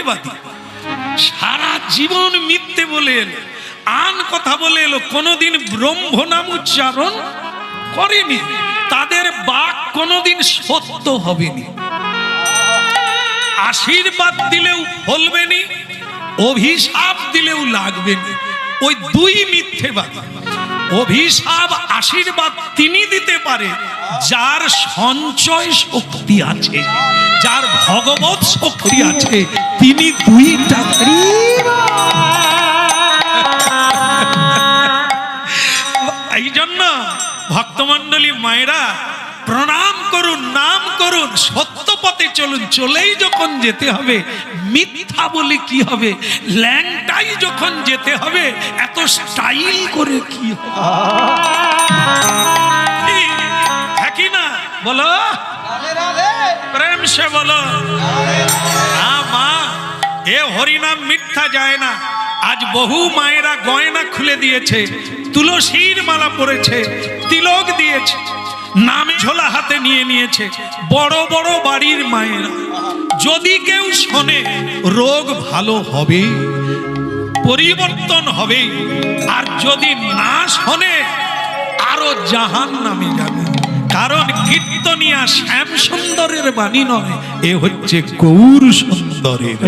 মিথ্যেবাদী, সারা জীবন মিথ্যে বলে এলো, আন কথা বলে এলো, কোনোদিন ব্রহ্ম নাম উচ্চারণ করেনি, তাদের বাক কোনোদিন সত্য হবেনি। আশীর্বাদ দিলেও ফলবেনি, অভিশাপ দিলেও লাগবেনি। ওই দুই মিথ্যেবাদী। অভিশাপ আশীর্বাদ তিনি দিতে পারে যার সঞ্চয় শক্তি আছে, যার ভগবত শক্তি আছে, তিনি দুইটা। এই জন্য ভক্তমণ্ডলী মায়েরা প্রণাম করুন, নাম করুন, সত্য পথে চলুন। চলেই যখন যেতে হবে, মিথ্যা বলে কি হবে? ল্যাংটাই যখন যেতে হবে, এত স্টাইল করে কি হবে? কি না বলো, প্রেম সে বলো। মা, এ হরিনাম মিথ্যা যায় না। আজ বহু মায়েরা গয়না খুলে দিয়েছে, তুলসীর মালা পরেছে, তিলক দিয়েছে, নামে ঝোলা হাতে নিয়ে নিয়েছে। বড় বড় বাড়ির মায়েরা, যদি কেউ শোনে রোগ ভালো হবে, পরিবর্তন হবে, আর যদি না শোনে আরো জাহান্নামে যাবে। কারণ কীর্তনিয়া শ্যাম সুন্দরের বাণী নয়, এ হচ্ছে গৌর সুন্দরের।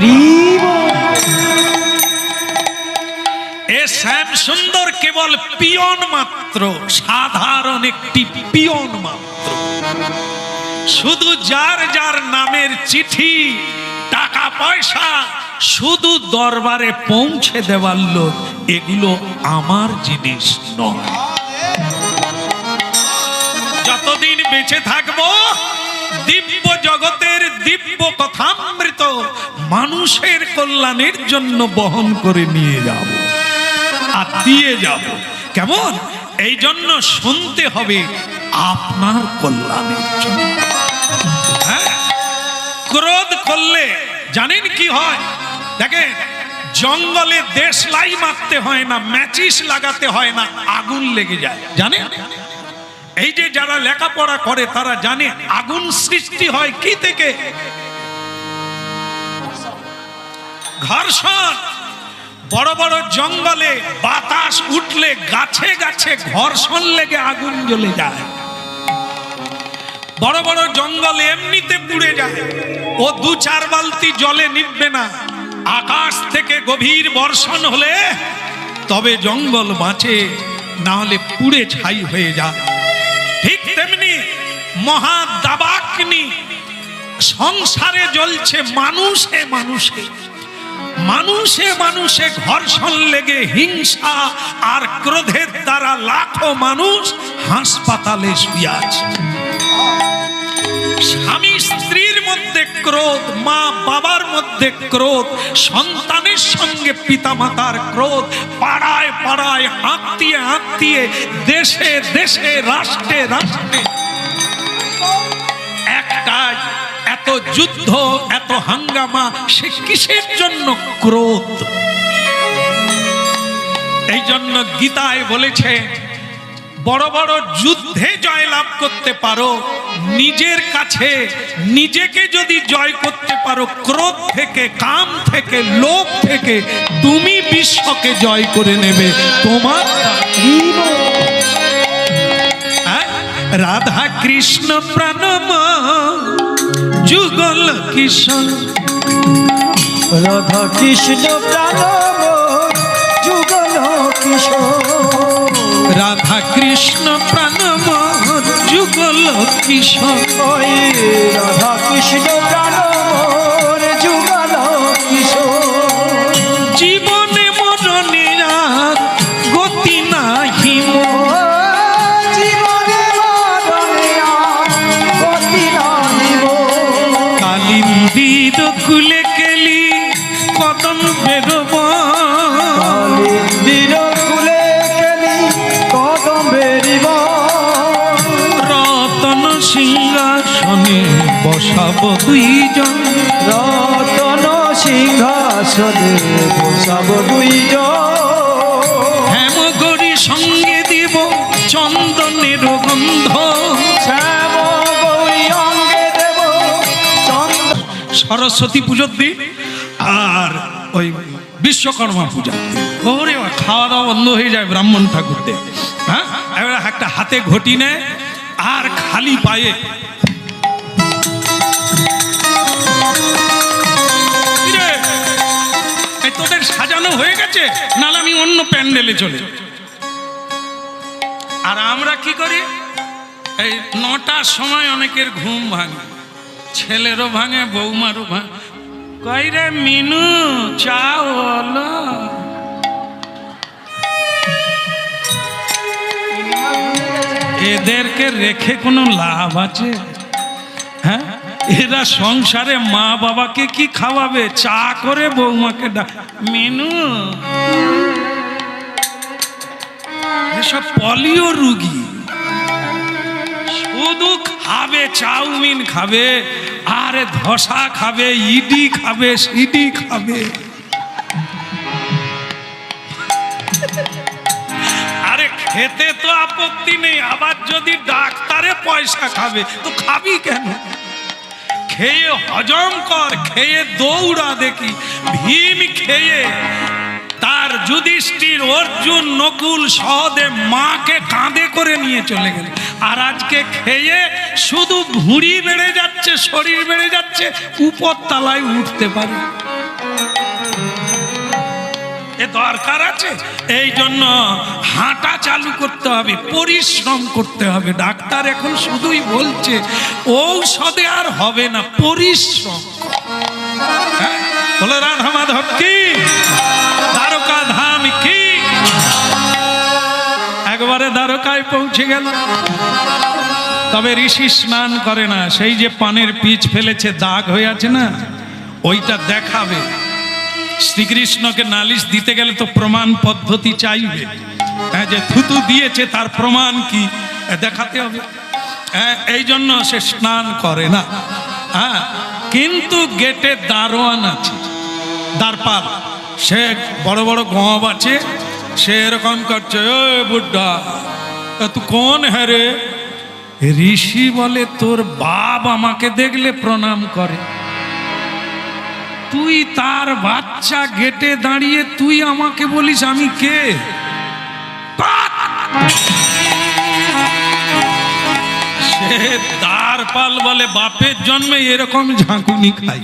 এ শ্যাম সুন্দর কেবল পিয়ন মাত্র, সাধারণ একটি পিয়ন মাত্র। শুধু যার যার নামের চিঠি, টাকা পয়সা শুধু দরবারে পৌঁছে দেওয়ার লোক, এগুলো আমার জিনিস নয়। যতদিন বেঁচে থাকবো, দিব্য জগতের দিব্য কথামৃত মানুষের কল্যাণের জন্য বহন করে নিয়ে যাব আর দিয়ে যাব। কেমন? এই জন্য শুনতে হবে আপনার কল্যাণের জন্য। হ্যাঁ, ক্রোধ করলে জানেন কি হয়? দেখেন, জঙ্গলে দেশলাই মারতে হয় না, ম্যাচিস লাগাতে হয় না, আগুন লেগে যায়। জানেন? এই যে যারা লেখাপড়া করে তারা জানে আগুন সৃষ্টি হয় কি থেকে? ঘর্ষণ। বড় বড় জঙ্গলে বাতাস উঠলে গাছে গাছে ঘর্ষণ লেগে আগুন জ্বলে যায়। বড় বড় জঙ্গল এমনিতে পুড়ে যায়, ও 2-4 বালতি জলে নিভবে না। আকাশ থেকে গভীর বর্ষণ হলে তবে জঙ্গল বাঁচে, না হলে পুড়ে ছাই হয়ে যায়। ঠিক তেমনি মহা দাবাগ্নি সংসারে জ্বলছে, মানুষে মানুষে মানুষে মানুষে ঘর্ষণ লেগে হিংসা আর ক্রোধের দ্বারা লাখো মানুষ হাসপাতালে শুয়ে আছে। স্বামী স্ত্রীর মধ্যে ক্রোধ, মা বাবার মধ্যে ক্রোধ, সন্তানের সঙ্গে পিতামাতার ক্রোধ, পাড়ায় পাড়ায়, আত্মীয় আত্মীয়, দেশে দেশে, রাষ্ট্রে রাষ্ট্রে। একটাই এত যুদ্ধ, এত হাঙ্গামা, সে কিসের জন্য? ক্রোধ। এই জন্য গীতায় বলেছে, বড় বড় যুদ্ধে জয়লাভ করতে পারো, নিজের কাছে নিজেকে যদি জয় করতে পারো, ক্রোধ থেকে, কাম থেকে, লোভ থেকে, তুমি বিশ্বকে জয় করে নেবে। তোমার রাধা কৃষ্ণ প্রাণম যুগল কিশোর, রাধা কৃষ্ণ প্রাণম যুগল কিশোর, রাধা কৃষ্ণ প্রাণম যুগল কিশোর, রাধা কৃষ্ণ প্রাণম যুগল কিশোর। জীবনে মরণে আর গতি নাহি মোর, জীবনে মরণে আর গতি নাহি মোর। কালিন্দির কুলে কেলি কদম বেরোব, কালিন্দির কুলে কেলি কদম বেরিব। রতন সিংহাসনে বসাব দুইজন, রতন সিংহাসনে বসাব দুইজন। হেমগরি সঙ্গে দিব চন্দনের গন্ধ, শ্যাম গৌরী অঙ্গে দেব চন্দন। সরস্বতী পুজোর দিন আর ওই বিশ্বকর্মা পূজা। ওরে বাবা, খাওয়া দাওয়া বন্ধ হয়ে যায় ব্রাহ্মণ ঠাকুরদের। হ্যাঁ, এবার একটা হাতে ঘটি নেয় আর খালি পায়ে তোদের সাজানো হয়ে গেছে, নাহলে আমি অন্য প্যান্ডেলে চলে। আর আমরা কি করি, এই 9টার সময় অনেকের ঘুম ভাঙে, ছেলেরও ভাঙে, বৌমারও ভাঙে। কই রে মিনু, চা হলো? এদেরকে রেখে কোনো লাভ আছে? হ্যাঁ, এরা সংসারে মা বাবাকে কি খাওয়াবে? চা করে বৌমাকে মিনু। এসব পলিও রুগী, শুধু খাবে, চাউমিন খাবে, আর ধোসা খাবে, ইডি খাবে, সিডি খাবে। আরে খেতে তো আপত্তি নেই, আবার যদি ডাক্তারে পয়সা খাবে তো খাবি কেন? খেয়ে হজম কর, খেয়ে দৌড়া। দেখি ভীম খেয়ে তার যুধিষ্ঠির, অর্জুন, নকুল, সহদেব মাকে কাঁধে করে নিয়ে চলে গেল। আর আজকে খেয়ে শুধু ভুঁড়ি বেড়ে যাচ্ছে, শরীর বেড়ে যাচ্ছে, উপর তলায় উঠতে পারে। এ দরকার আছে? এই জন্য হাঁটা চালু করতে হবে, পরিশ্রম করতে হবে। ডাক্তার এখন শুধুই বলছে ঔষধে আর হবে না, পরিশ্রম। বলো রাধা মাধব কি, দ্বারকা ধাম কি। একবারে দ্বারকায় পৌঁছে গেল। তবে ঋষি স্নান করে না, সেই যে পানের পিচ ফেলেছে, দাগ হয়ে আছে না, ওইটা দেখাবে। শ্রীকৃষ্ণকে নালিশ দিতে গেলে তো প্রমাণ পদ্ধতি চাইবে। হ্যাঁ, যে থুতু দিয়েছে তার প্রমাণ কি দেখাতে হবে। হ্যাঁ, এই জন্য সে স্নান করে না। হ্যাঁ, কিন্তু গেটে দারোয়ান আছে, দ্বারপাল, সে বড় বড় গম আছে, সে এরকম করছে, ও বুড্ঢা তুই কোন হ্যাঁ রে? ঋষি বলে তোর বাপ আমাকে দেখলে প্রণাম করে, তুই তার বাচ্চা, গেটে দাঁড়িয়ে তুই আমাকে বলিস আমি কে? সে দ্বারপাল বলে বাপের জন্মে এরকম ঝাঁকুনি খাই।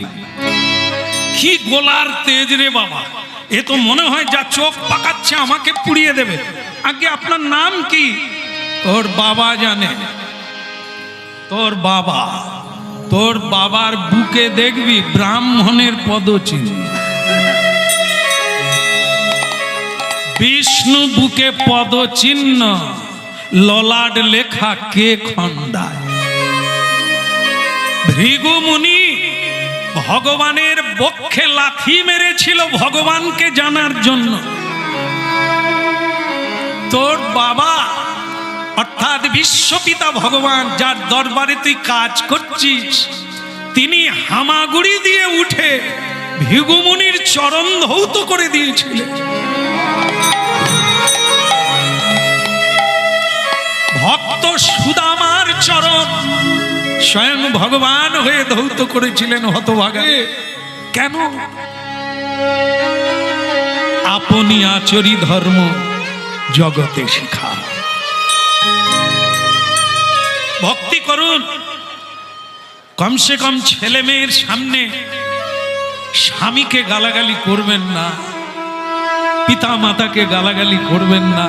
কি গোলার তেজ রে বাবা, এ তো মনে হয় যা চোখ পাকাচ্ছে আমাকে পুড়িয়ে দেবে। আগে আপনার নাম কি? তোর বাবা জানে, তোর বাবা। তোর বাবার বুকে দেখবি ব্রাহ্মণের পদচিহ্ন, বিষ্ণু বুকে পদচিহ্ন, ললাট লেখা কে খণ্ডায়। ভৃগু মুনি ভগবানের বক্ষে লাথি মেরেছিল ভগবানকে জানার জন্য। তোর বাবা অর্থাৎ বিশ্বপিতা ভগবান, যার দরবারে তুই কাজ করছিস, তিনি হামাগুড়ি দিয়ে উঠে ভৃগু মুনির চরণ ধৌত করে দিয়েছিলেন। ভক্ত সুদামার চরণ স্বয়ং ভগবান হয়ে ধৌত করেছিলেন। হতভাগা কেন? আপনি আচরি ধর্ম জগতে শিখা। ভক্তি করুন, কমসে কম ছেলে মেয়ের সামনে স্বামীকে গালাগালি করবেন না, পিতা মাতাকে গালাগালি করবেন না।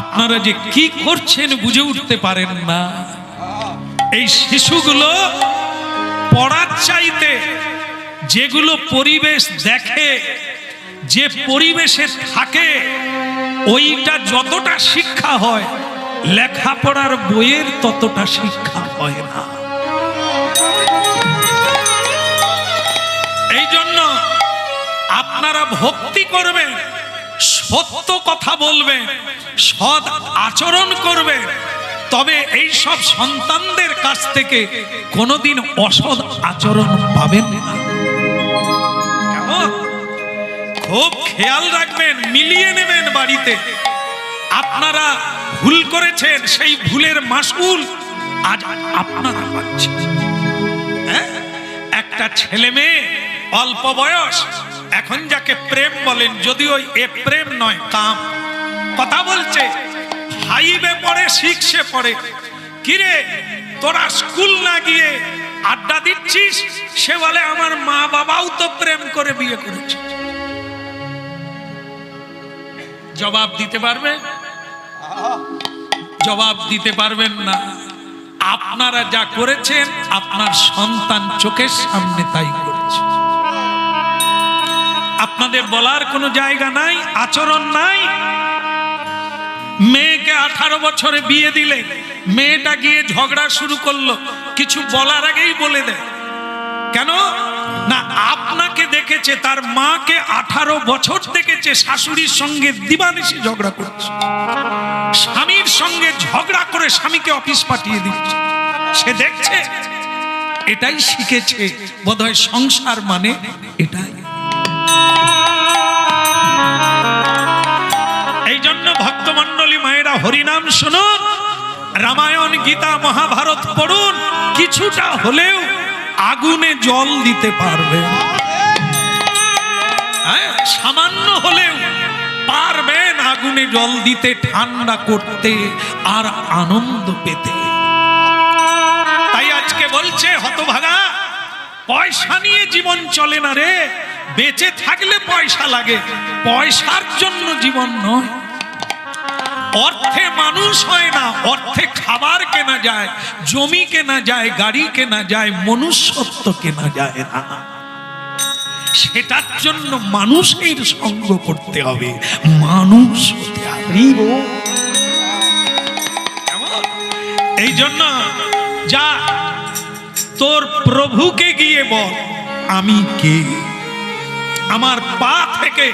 আপনারা যে কি করছেন বুঝে উঠতে পারেন না। এই শিশুগুলো পড়ার চাইতে যেগুলো পরিবেশ দেখে, যে পরিবেশে থাকে, ওইটা যতটা শিক্ষা হয়, লেখাপড়ার বইয়ের ততটা শিক্ষা হয় না। এই জন্য আপনারা ভক্তি করবেন, সত্য কথা বলবেন, সৎ আচরণ করবেন, তবে এই সব সন্তানদের কাছ থেকে কোনোদিন অসৎ আচরণ পাবেন না। কেমন? খুব খেয়াল রাখবেন, মিলিয়ে নেবেন বাড়িতে। আপনারা ভুল করেছেন, সেই ভুলের মাসুল আজ আপনারা পাচ্ছেন। একটা ছেলে মেয়ে অল্প বয়স, এখন যাকে প্রেম বলেন, যদিও এ প্রেম নয়, কাম। কথা বলছে, ফাইভে পড়ে, সিক্সে পড়ে। কিরে তোরা স্কুল না গিয়ে আড্ডা দিচ্ছিস? সে বলে আমার মা বাবাও তো প্রেম করে বিয়ে করেছে। জবাব দিতে পারবে? জবাব দিতে পারবেন না। আপনারা যা করেছেন আপনার সন্তান চোখের সামনে তাই করছে। আপনাদের বলার কোনো জায়গা নাই, আচরণ নাই। মেয়েকে 18 বছরে বিয়ে দিলে মেয়েটা গিয়ে ঝগড়া শুরু করলো, কিছু বলার আগেই বলে দেয়। কেন না? আপনাকে দেখেছে, তার মাকে 18 বছর দেখেছে শাশুড়ির সঙ্গে দিবানিশি ঝগড়া করছে, স্বামীর সঙ্গে ঝগড়া করে স্বামীকে অফিস পাঠিয়ে দিচ্ছে। সে দেখছে, এটাই শিখেছে বোধহয় সংসার মানে এটাই। এই জন্য ভক্তমণ্ডলী মায়েরা হরিনাম শুনুন, রামায়ণ গীতা মহাভারত পড়ুন, কিছুটা হলেও আগুনে জল দিতে পারবে। সামান্য হলেও পারবেন আগুনে জল দিতে, ঠান্ডা করতে আর আনন্দ পেতে। তাই আজকে বলছে হতভাগা, পয়সা নিয়ে জীবন চলে না রে। বেঁচে থাকলে পয়সা লাগে, পয়সার জন্য জীবন নয়। অর্থে মানুষ হয় না, অর্থে খাবার কেনা যায়, জমি কেনা যায়, গাড়ি কেনা যায়, মনুষ্যত্ব কেনা যায় না। সেটার জন্য মানুষের সঙ্গ করতে হবে, মানুষ হতে হবে। এই জন্য যা তোর প্রভুকে গিয়ে বল, আমি কে। আমার পা থেকে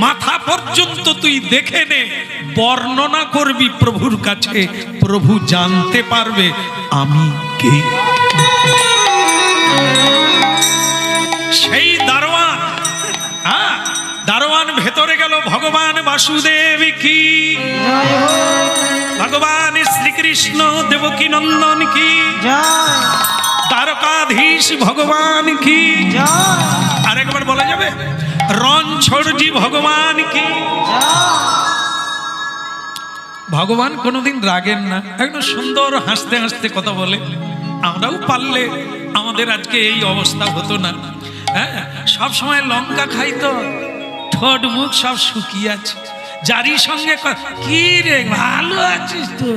মাথা পর্যন্ত তুই দেখে নে, বর্ণনা করবি প্রভুর কাছে, প্রভু জানতে পারবে আমি কে। সেই দারোয়ান, দারোয়ান ভেতরে গেল, ভগবান বাসুদেব কি, ভগবান শ্রীকৃষ্ণ দেবকী নন্দন কি, দ্বারকাধীশ ভগবান কি, আরেকবার বলা যাবে, রণছড়জি ভগবান কি। ভগবান কোনোদিন রাগেন না, একদম সুন্দর হাসতে হাসতে কথা বলে। আমরাও পারলে আমাদের আজকে এই অবস্থা হতো না। হ্যাঁ, সব সময় লঙ্কা খাই তো ঠোঁট মুখ সব শুকিয়ে আছে। যারই সঙ্গে কি রে ভালো আছিস তো,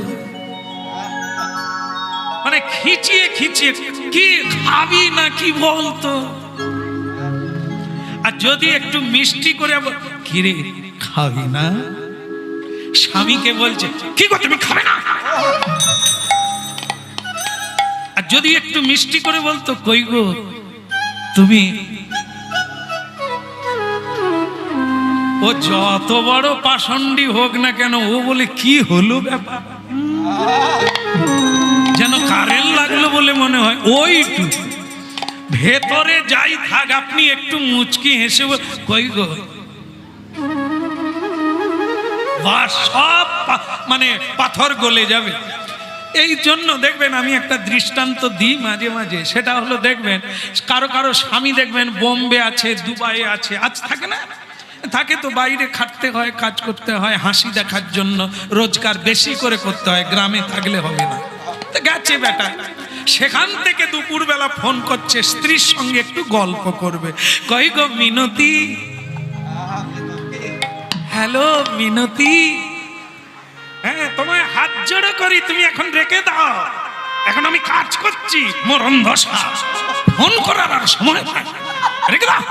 মানে খিচিয়ে খিচিয়ে কি খাবি না কি বলতো। আর যদি একটু মিষ্টি করে কি রে খাবি না, স্বামীকে বলছে কি গো তুমি খাবে না। আর যদি একটু মিষ্টি করে বলতো কই গো তুমি, ও যত বড় পাষণ্ডী হোক না কেন, ও বলে কি হলো ব্যাপার, যেন কারেন্ট লাগলো বলে মনে হয়। ওইটু ভেতরে যাই থাক, আপনি একটু মুচকি হেসে কই গো, সব মানে পাথর গলে যাবে। এই জন্য দেখবেন আমি একটা দৃষ্টান্ত দিই মাঝে মাঝে, সেটা হলো দেখবেন কারো কারো স্বামী দেখবেন বোম্বে আছে, দুবাইয়ে আছে, আজ থাকে না, থাকে তো বাইরে খাটতে হয়, কাজ করতে হয়, হাসি দেখার জন্য রোজগার বেশি করে করতে হয়, গ্রামে থাকলে হবে না। গেছে বেটা, সেখান থেকে দুপুরবেলা ফোন করছে, স্ত্রীর সঙ্গে একটু গল্প করবে। কই গো মিনতি, হ্যালো মিনতি, হ্যাঁ তোমায় হাত জোড়ে করি, তুমি এখন রেখে দাও, এখন আমি কাজ করছি, মরণ দশা, ফোন করার আর সময় পাই, রেখে দাও।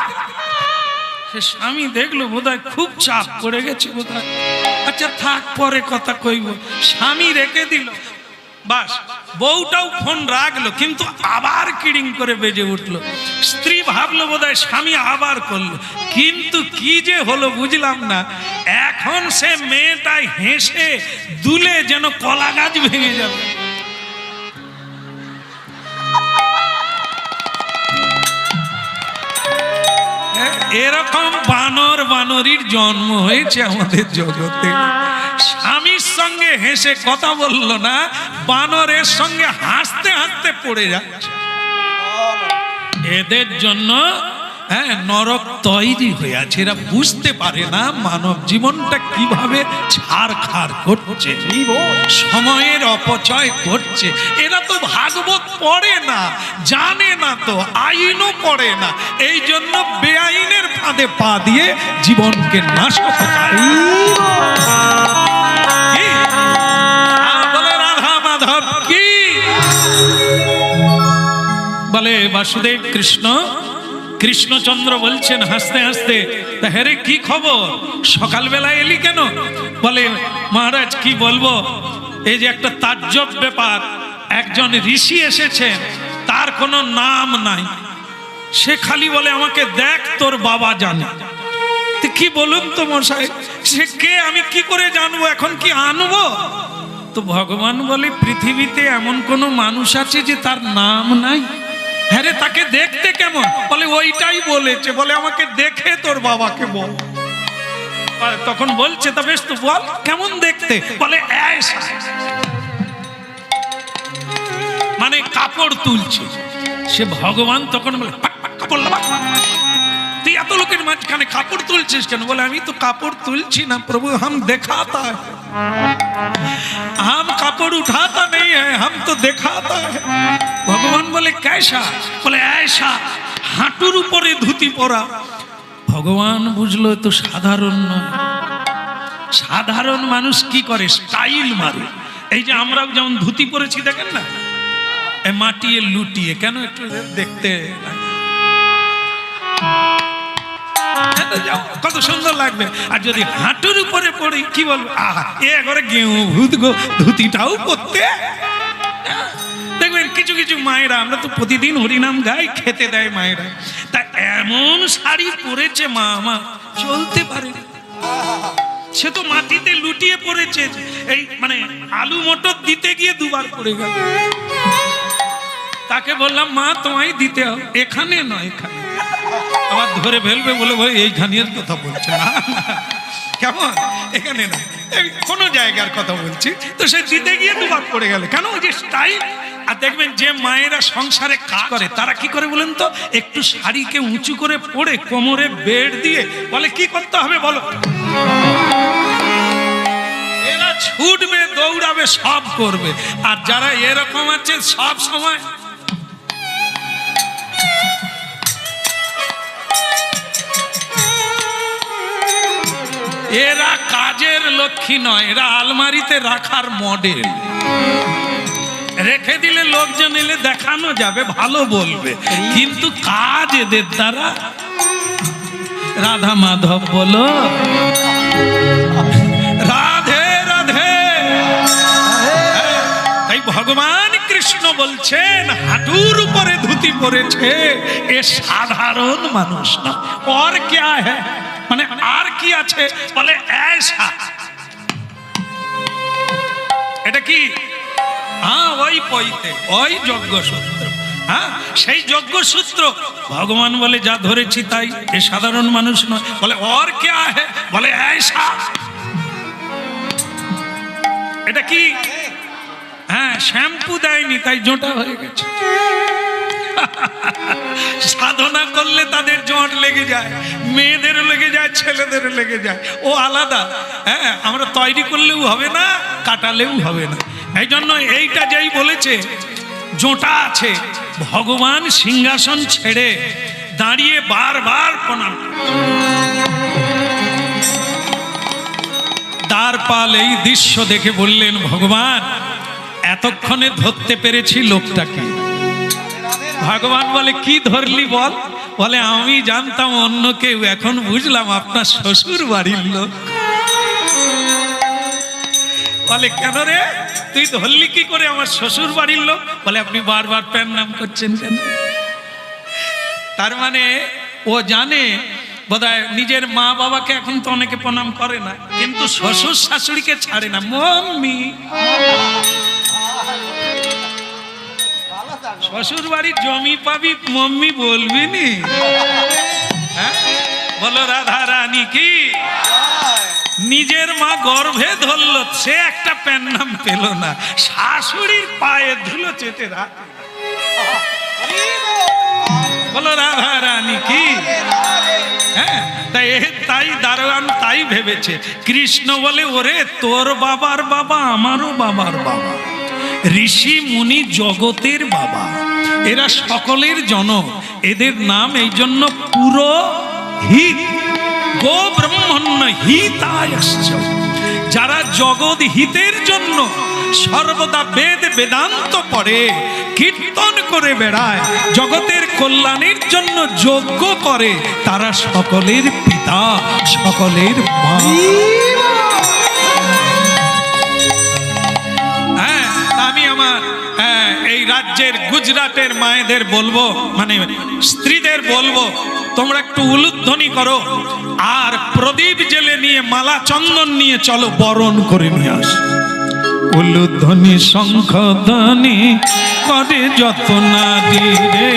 সে স্বামী দেখলো বোধহয় খুব চাপ পড়ে গেছে বোধহয়, আচ্ছা থাক পরে কথা কইব। স্বামী রেখে দিল, বাস বউটাও ফোন রাখলো, কিন্তু আবার কিড়িং করে বেজে উঠলো। স্ত্রী ভাবলো বোধহয় স্বামী আবার করলো, কিন্তু কি যে হলো বুঝলাম না। এখন সে মেয়েটা হেসে দুলে যেন কলা গাছ ভেঙে যাবে। এরকম বানর বানরীর জন্ম হয়েছে আমাদের জগতে। স্বামীর সঙ্গে হেসে কথা বললো না, বানরের সঙ্গে হাসতে হাসতে পড়ে যাচ্ছে। এদের জন্য হ্যাঁ নরক তৈরি হয়ে আছে। এরা বুঝতে পারে না মানব জীবনটা কিভাবে ছাড়খাড় করছে, সময়ের অপচয় করছে। এরা তো ভাগবত পড়ে না, জানে না, তো আইনও পড়ে না, এই জন্য বেআইনের ফাঁদে পা দিয়ে জীবনকে নাশ করে। বলে রাধা মাধব কি বলে বাসুদেব কৃষ্ণ। কৃষ্ণচন্দ্র বলছেন হাসতে হাসতে, হ্যারে কি খবর, সকালবেলা এলি কেন? বলে মহারাজ কি বলবো, এই যে একটা তাজ্জব ব্যাপার, একজন ঋষি এসেছেন, তার কোনো নাম নাই, সে খালি বলে আমাকে দেখ তোর বাবা জানে। কি বলুন তো মশাই, সে কে, আমি কি করে জানবো, এখন কি আনবো? তো ভগবান বলে পৃথিবীতে এমন কোন মানুষ আছে যে তার নাম নাই? হ্যাঁ রে, তাকে দেখতে কেমন? বলে ওইটাই বলেছে, বলে আমাকে দেখে তোর বাবাকে বল। তখন বলছে তা বেশ, তো বল কেমন দেখতে? বলে মানে কাপড় তুলছে। সে ভগবান তখন বলে কাপড় লাগা, তুই এত লোকের মাঝখানে কাপড় তুলছিস কেন? বলে আমি তো কাপড় তুলছি না প্রভু, हम दिखाता है, हम কাপড় उठाता नहीं है, हम तो दिखाता है। ভগবান বলে कैसा? বলে ऐसा, হাঁটুর উপরে ধুতি পরা। ভগবান বুঝলো তো সাধারণ নয়। সাধারণ মানুষ কি করে? স্টাইল মারে। এই যে আমরাও যেমন ধুতি পরেছি দেখেন না, মাটিয়ে লুটিয়ে, কেন একটু দেখতে কত সুন্দর লাগবে। আর যদি হাঁটুর উপরে পড়ে কি বলবো, আহা এ ঘরে গেউ ভূত গো, ধুতিটাও করতে। দেখবেন কিছু কিছু মায়েরা, আমরা তো প্রতিদিন হরিনাম গাই, খেতে দেয় মায়েরা, তা এমন শাড়ি পরেছে মা আমার, চলতে পারে। সে তো মাটিতে লুটিয়ে পড়েছে, এই মানে আলু মটর দিতে গিয়ে দুবার পড়ে গেল। তাকে বললাম মা তোমায় দিতে হবে, এখানে নয় এখানে। আবার ধরে ফেলবে, বলে ভাই এইখানের কথা বলছে না, কেমন এখানে না, কোনো জায়গার কথা বলছি। তো সে দিতে গিয়ে দুবার পড়ে গেল, কেন? ওই যে স্টাইল। আর দেখবেন যে মায়েরা সংসারে কাজ করে তারা কি করে বলেন তো, একটু শাড়িকে উঁচু করে পরে কোমরে বেড় দিয়ে বলে কি করতে হবে বলো, এরা ছুটবে, দৌড়াবে, সব করবে। আর যারা এরকম আছে সব সময় এরা কাজের লক্ষ্মী নয়, এরা আলমারিতে রাখার মডেল। রেখে দিলে লোকজন এলে দেখানো যাবে, ভালো বলবে, কিন্তু কাজ এদের দ্বারা। রাধা মাধব বলো, রাধে রাধে। তাই ভগবান কৃষ্ণ বলছেন হাঁটুর উপরে ধুতি পরেছে, এ সাধারণ মানুষ না। और क्या है, মানে আর কি আছে? বলে ऐसा। এটা কি? হ্যাঁ ওই পইতে, ওই যজ্ঞসূত্র। হ্যাঁ সেই যজ্ঞসূত্র। ভগবান বলে যা ধরেছি তাই, এ সাধারণ মানুষ নয়। বলে और क्या है? বলে ऐसा। এটা কি? হ্যাঁ শ্যাম্পু দেয়নি তাই জোঁটা হয়ে গেছে। সাধনা করলে তাদের জট লেগে যায়, মেয়েদের লেগে যায়, ছেলেদের লেগে যায়, ও আলাদা। হ্যাঁ আমরা তৈরি করলেও হবে না, কাটালেও হবে না। এই জন্য এইটা যেই বলেছে জোঁটা আছে, ভগবান সিংহাসন ছেড়ে দাঁড়িয়ে বারবার প্রণাম। দ্বারপাল এই দৃশ্য দেখে বললেন ভগবান এতক্ষণে ধরতে পেরেছি লোকটাকে। ভগবান বলে কি ধরলি বল? বলে আমি জানতাম অন্য কেউ, এখন বুঝলাম আপনার শ্বশুর বাড়ির লোক। বলে কেন রে, তুই ধরলি কি করে আমার শ্বশুর বাড়ির লোক? বলে আপনি বারবার প্রণাম করছেন কেন? তার মানে ও জানে বোধহয় নিজের মা বাবাকে এখন তো অনেকে প্রণাম করে না, কিন্তু শ্বশুর শাশুড়িকে ছাড়ে না। মম্মি, শ্বশুর বাড়ির জমি পাবি মম্মি বলবি নি? হ্যাঁ বলো রাধা রানী কি? নিজের মা গর্ভে ধরলো, সে একটা প্রণাম পেল না, শাশুড়ির পায়ে ধুলো চেটে রাখে। বলো রাধা রানী কি? তাই দারোয়ান তাই ভেবেছে, কৃষ্ণ বলে ওরে তোর বাবার বাবা আমারও বাবার বাবা, ঋষি মুনি জগতের বাবা, এরা সকলের জনক, এদের নাম এই জন্য পুরোহিত। গো ব্রহ্মণ্য হিতায়শ্চ, যারা জগৎ হিতের জন্য সর্বদা বেদ বেদান্ত পড়ে, কীর্তন করে বেড়ায়, জগতের কল্যাণের জন্য যজ্ঞ করে, তারা সকলের পিতা, সকলের মা। হ্যাঁ, আমি আমার এই রাজ্যের গুজরাটের মায়েদের বলবো, মানে স্ত্রীদের বলবো, তোমরা একটু উলুধ্বনি করো আর প্রদীপ জেলে নিয়ে মালা চন্দন নিয়ে চলো, বরণ করে নিয়ে আস। উলুধ্বনি শঙ্খধ্বনি করে যত নারী রে,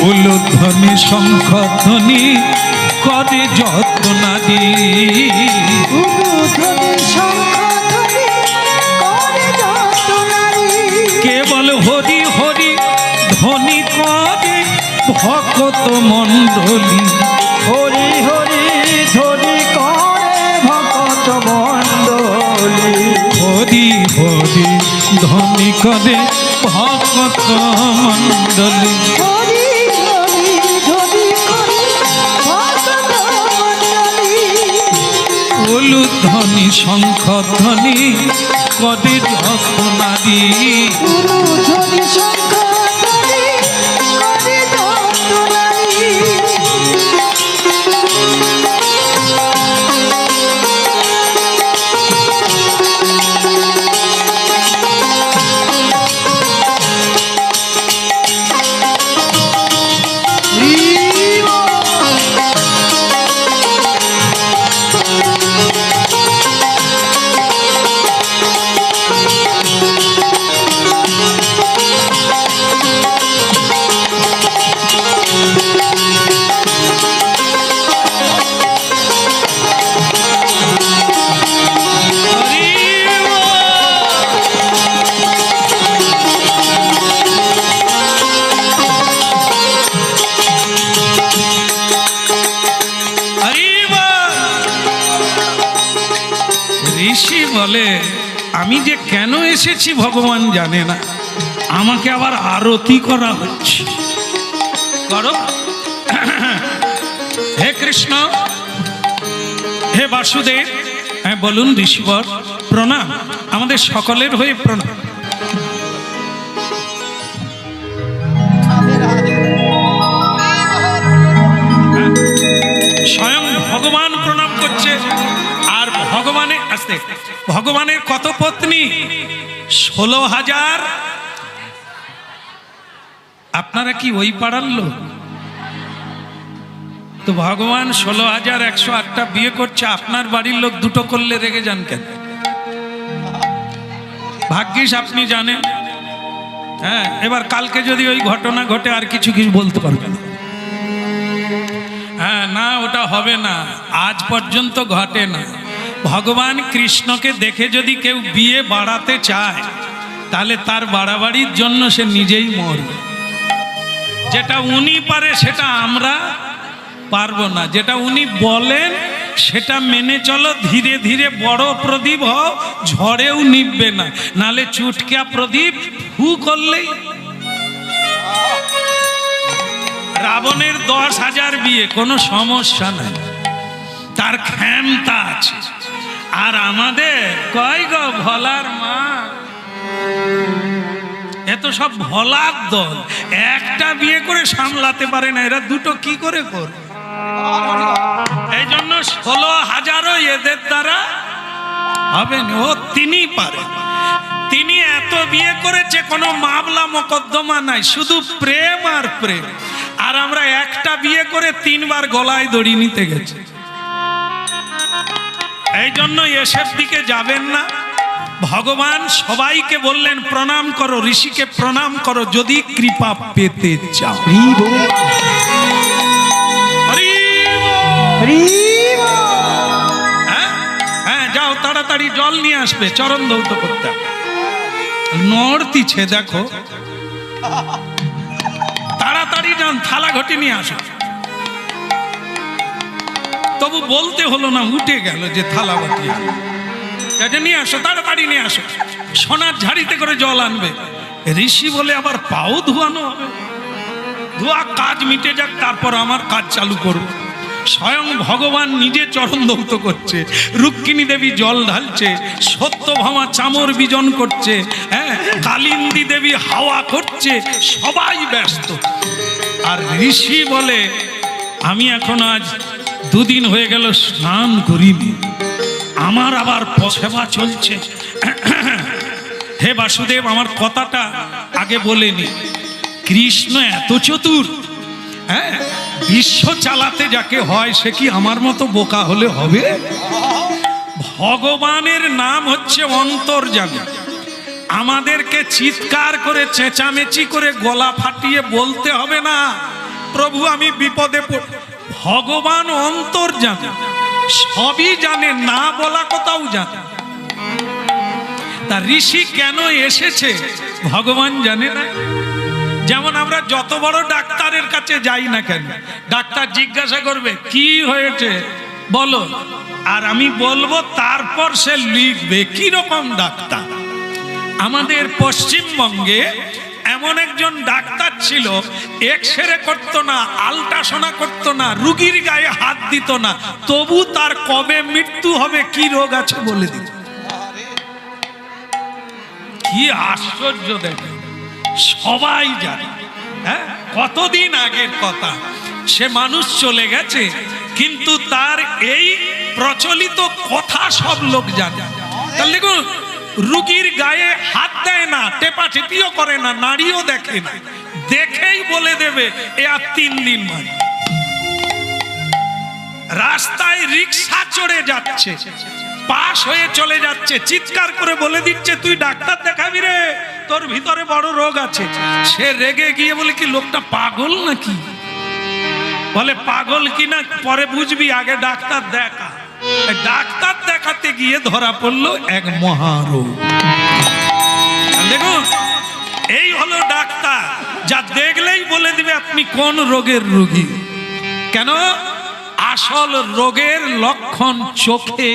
উলুধ্বনি শঙ্খধ্বনি করে যত নারী, কেবল হরি হরি ধ্বনি করে ভকত মণ্ডলী, হরি হরি ধ্বনি করে ভকত মণ্ডলী, হরি হরি ধ্বনি করে ভকত মণ্ডলী। উলুধ্বনি শঙ্খধ্বনি করে যত নারী, ঋষি বলে আমি যে কেন এসেছি ভগবান জানে না, আমাকে আবার আরতি করা হচ্ছে, করো। হে কৃষ্ণ, হে বাসুদেব, হ্যাঁ বলুন ঋষিবর, প্রণাম, আমাদের সকলের হয়ে প্রণাম। স্বয়ং ভগবান প্রণাম করছে। আর ভগবানের আসতে ভগবানের কত পত্নী? 16,000। আপনারা কি ওই পাড়ার লোক? তো ভগবান 16,108টা বিয়ে করছে, আপনার বাড়ির লোক দুটো করলে রেগে যান কেন? ভাগ্যিস আপনি জানেন। হ্যাঁ, এবার কালকে যদি ওই ঘটনা ঘটে আর কিছু বলতে পারবেন। হ্যাঁ, না ওটা হবে না, আজ পর্যন্ত ঘটে না। ভগবান কৃষ্ণকে দেখে যদি কেউ বিয়ে বাড়াতে চায়, তাহলে তার বাড়াবাড়ির জন্য সে নিজেই মরবে। যেটা উনি পারে সেটা আমরা পারবো না, যেটা উনি বলেন সেটা মেনে চলো। ধীরে ধীরে বড় প্রদীপ হও, ঝড়েও নিববে না, নালে চুটকিয়া প্রদীপ হু করলেই। রাবণের 10,000 বিয়ে, কোনো সমস্যা নাই, তার ক্ষমতা আছে। আর আমাদের কয় গো ভোলার মা, এত সব ভোলার দল, একটা বিয়ে করে সামলাতে পারে না, এরা দুটো কি করে করবে? এই জন্য 16,000ও এদের দ্বারা হবে না। ও তিনি পারে, তিনি এত বিয়ে করেছে, কোনো মামলা মোকদ্দমা নাই, শুধু প্রেম আর প্রেম। আর আমরা একটা বিয়ে করে 3 বার গলায় দড়ি নিতে গেছি। এই জন্য এসব দিকে যাবেন না। ভগবান সবাইকে বললেন প্রণাম করো, ঋষিকে প্রণাম করো যদি কৃপা পেতে চাও। হ্যাঁ, যাও তাড়াতাড়ি জল নিয়ে আসবে, চরণ ধৌত করতে হবে। নড়তিছে দেখো, তাড়াতাড়ি যান, থালা ঘটি নিয়ে আসো। তবু বলতে হলো না, উঠে গেল যে থালা বাটি নিয়ে আসো, তাড়াতাড়ি নিয়ে আসো। সোনার ঝাড়িতে করে জল আনবে। ঋষি বলে আবার পাও ধোয়ানো হবে? ধোয়া কাজ মিটে যাক, তারপর আমার কাজ চালু করব। স্বয়ং ভগবান নিজে চরণ ধৌত করছে, রুক্মিণী দেবী জল ঢালছে, সত্যভামা চামর বিজন করছে, হ্যাঁ, কালিন্দী দেবী হাওয়া করছে, সবাই ব্যস্ত। আর ঋষি বলে আমি এখন আজ 2 দিন হয়ে গেল স্নান করিনি, আমার আবার সেবা চলছে। হে বাসুদেব, আমার কথাটা আগে বলেনি, কৃষ্ণ এত চতুর, হ্যাঁ, বিশ্ব চালাতে যাকে হয় সে কি আমার মতো বোকা হলে হবে? ভগবানের নাম হচ্ছে অন্তর্যামী। আমাদেরকে চিৎকার করে চেঁচামেচি করে গলা ফাটিয়ে বলতে হবে না প্রভু আমি বিপদে পড়ি। ভগবান অন্তর্যামী, সবই জানে, না বলা কথাও জানে। তা ঋষি কেন এসেছে ভগবান জানে না? যেমন আমরা যত বড় ডাক্তারের কাছে যাই না কেন, ডাক্তার জিজ্ঞাসা করবে কি হয়েছে বলো, আর আমি বলবো, তারপর সে লিখবে কি রকম ডাক্তার। আমাদের পশ্চিমবঙ্গে এমন একজন ডাক্তার ছিল, এক্সরে করতো না, আলট্রাসোনা করতো না, রুগীর গায়ে হাত দিত না, তবু তার কবে মৃত্যু হবে, কি রোগ আছে বলে দিত। কি আশ্চর্য দেখে, সবাই জানে। হ্যাঁ, কতদিন আগের কথা, সে মানুষ চলে গেছে, কিন্তু তার এই প্রচলিত কথা সব লোক জানে। তাহলে দেখুন, রুগীর গায়ে হাত দেয় না, টেপাটেপিও করে না, নাড়িও দেখে না, দেখেই বলে দেবে এ আর 3 দিন মানে। রাস্তায় রিক্সা চড়ে যাচ্ছে, পাশ হয়ে চলে যাচ্ছে, চিৎকার করে বলে দিচ্ছে তুই ডাক্তার দেখাবি রে, তোর ভিতরে বড় রোগ আছে। সে রেগে গিয়ে বলে কি লোকটা পাগল নাকি? বলে পাগল কিনা পরে বুঝবি, আগে ডাক্তার দেখা। ডাক্তার দেখাতে গিয়ে ধরা পড়লো এক মহারোগ। দেখুন, এই হলো ডাক্তার, যা দেখলেই বলে দিবে আপনি কোন রোগের রোগী। কেন? আসল রোগের লক্ষণ চোখে,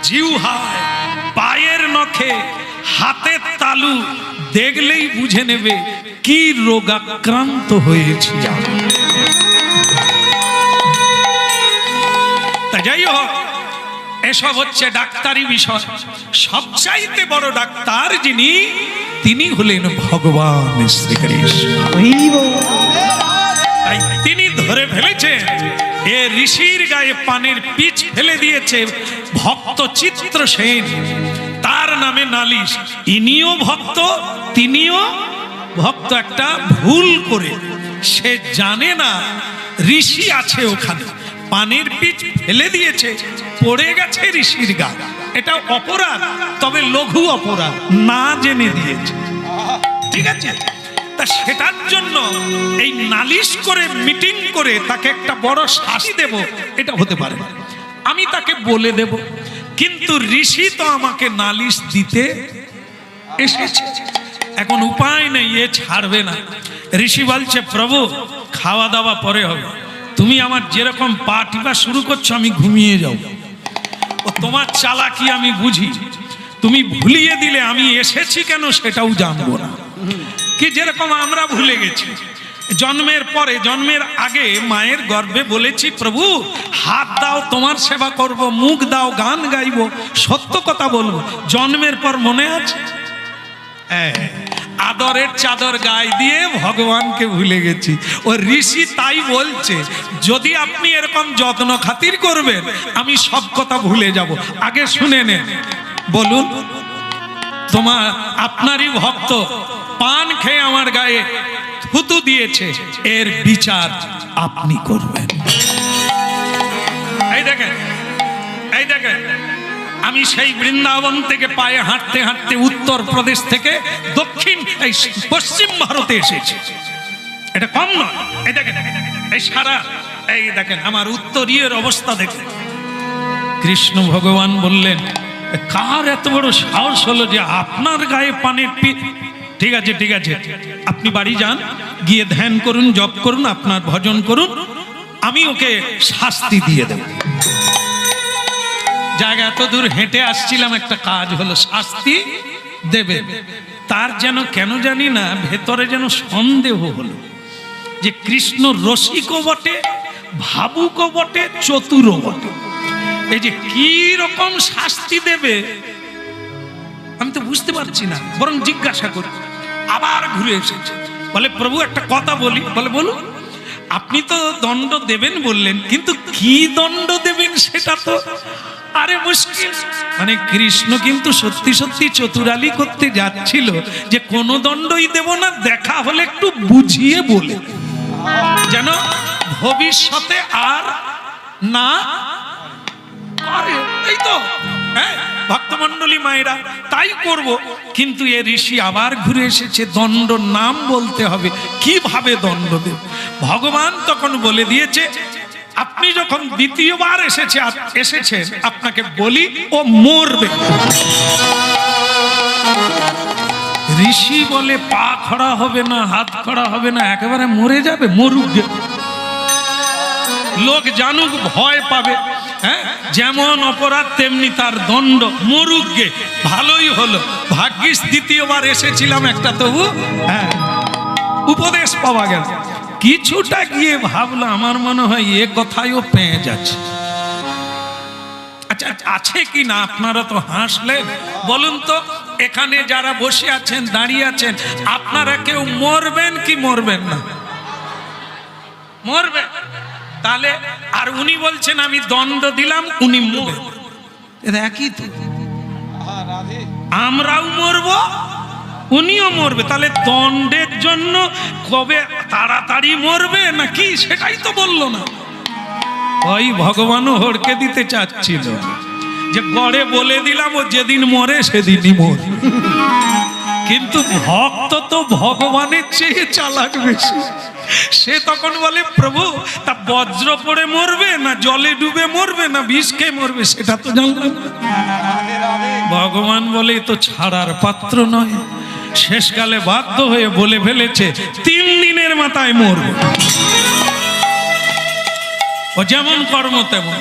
জিহ্বায়, পায়ের নখে, হাতের তালু দেখলেই বুঝে নেবে কি রোগাক্রান্ত হয়েছে। তা যাই হোক, এসব হচ্ছে ডাক্তারি বিষয়। সবচাইতে বড় ডাক্তার যিনি, তিনি হলেন ভগবান শ্রীকৃষ্ণ। তাই তিনি ধরে ফেলেছেন, এ ঋষির গায়ে পানের পিচ ফেলে দিয়েছে ভক্ত চিত্রসেন, তার নামে নালিশ। ইনিও ভক্ত, তিনিও ভক্ত। একটা ভুল করে সে জানে না ঋষি আছে ওখানে, পানের পিচ ফেলে দিয়েছে, পড়ে গেছে ঋষির গায়ে। এটা অপরাধ, তবে লঘু অপরাধ, না জেনে দিয়েছে, ঠিক আছে? তা সেটার জন্য এই নালিশ করে, মিটিং করে তাকে একটা বড় শাস্তি দেব, এটা হতে পারে না। আমি তাকে বলে দেব, কিন্তু ঋষি তো আমাকে নালিশ দিতে এসেছে, এখন উপায় নেই, এ ছাড়বে না। ঋষি বলছে প্রভু খাওয়া দাওয়া পরে হবে, তুমি আমার যেরকম পা টিপা শুরু করছো আমি ঘুমিয়ে যাও। ও তোমার চালাকি আমি বুঝি, তুমি ভুলিয়ে দিলে আমি এসেছি কেন সেটাও জানবো না। কি যেরকম আমরা ভুলে গেছি, জন্মের পরে, জন্মের আগে মায়ের গর্ভে বলেছি প্রভু হাত দাও তোমার সেবা করব, মুখ দাও গান গাইব, সত্য কথা বলবো। জন্মের পর মনে আছে? আদরের চাদর গায়ে দিয়ে ভগবানকে ভুলে গেছি। ও ঋষি তাই বলছে, যদি আপনি এরকম যত্ন খাতির করবেন আমি সব কথা ভুলে যাব। আগে শুনে নেন, বলুন তোমার আপনারই ভক্ত পান খেয়ে আমার গায়ে থুতু দিয়েছে, এর বিচার আপনি করবেন। এই দেখেন, এই দেখেন, আমি সেই বৃন্দাবন থেকে পায়ে হাঁটতে হাঁটতে উত্তর প্রদেশ থেকে দক্ষিণ এই পশ্চিম ভারতে এসেছি, এটা কম নয়। এই দেখেন, এই সারা, এই দেখেন আমার উত্তরীয়ের অবস্থা দেখেন। কৃষ্ণ ভগবান বললেন কার এত বড় সাহস হলো যে আপনার গায়ে পানের ঠিক আছে ঠিক আছে, আপনি বাড়ি যান, গিয়ে ধ্যান করুন, জপ করুন, আপনার ভজন করুন, আমি ওকে শাস্তি দিয়ে দেব। জায়গা এত দূর হেঁটে আসছিলাম, একটা কাজ হলো শাস্তি দেবে। তার যেন কেন জানি না ভেতরে যেন সন্দেহ হলো যে কৃষ্ণ রসিকও বটে, ভাবুকও বটে, চতুরও বটে। এই যে কি রকম শাস্তি দেবে আমি তো বুঝতে পারছি না, বরং জিজ্ঞাসা করি। আবার ঘুরে এসেছে, বলে প্রভু একটা কথা বলি। বলে বলুন। আপনি তো দণ্ড দেবেন বললেন, কিন্তু কি দণ্ড দেবেন সেটা তো আরে মুশকিল। মানে কৃষ্ণ কিন্তু সত্যি সত্যি চতুরালি করতে যাচ্ছিল যে কোনো দণ্ডই দেব না, দেখা হলে একটু বুঝিয়ে বলে, যেন ভবিষ্যতে আর না করে। এই তো হ্যাঁ ভক্তমণ্ডলী মায়েরা, তাই করব। কিন্তু এ ঋষি আবার ঘুরে এসেছে, দণ্ড নাম বলতে হবে, কিভাবে দণ্ড দেব। ভগবান তখন বলে দিয়েছে, আপনি যখন দ্বিতীয়বার এসেছেন আপনাকে বলি ও মরবে। ঋষি বলে পা খড়া হবে না, হাত খড়া হবে না, একেবারে মরে যাবে। মরুক, লোক জানুক, ভয় পাবে। হ্যাঁ, যেমন অপরাধ তেমনি তার দণ্ড, মরুক গে, ভালোই হলো। ভাগ্যিস দ্বিতীয়বার এসেছিলাম, একটা তবু হ্যাঁ উপদেশ পাওয়া গেল। কিছুটা গিয়ে ভাবলো, আমার মনে হয় এ কথায়ও পেয়ে যাচ্ছে। আচ্ছা আছে কি না? আপনারা তো হাসলেন। বলুন তো, এখানে যারা বসে আছেন, দাঁড়িয়ে আছেন, আপনারা কেউ মরবেন কি মরবেন না? মরবেন। তাহলে আর উনি বলছেন আমি দণ্ড দিলাম, উনি মরবেন, এটা একই তো। আমরাও মরবো, উনিও মরবে। তাহলে দণ্ডের জন্য কবে তাড়াতাড়ি মরবে নাকি সেটাই তো বললো না। ওই ভগবানও হড়কে দিতে চাচ্ছিল যে গড়ে বলে দিলাম ও যেদিন মরে সেদিনই মর। কিন্তু ভক্ত তো ভগবানের চেয়ে চালাক বেশি। সে তখন বলে, প্রভু তা বজ্র পড়ে মরবে না জলে ডুবে মরবে না বিষ খেয়ে মরবে সেটা তো জানলাম। ভগবান বলে তো ছাড়ার পাত্র নয়। শেষকালে বাধ্য হয়ে বলে ফেলেছে 3 দিনের মাথায় মরবে। ও যেমন কর্ম তেমন।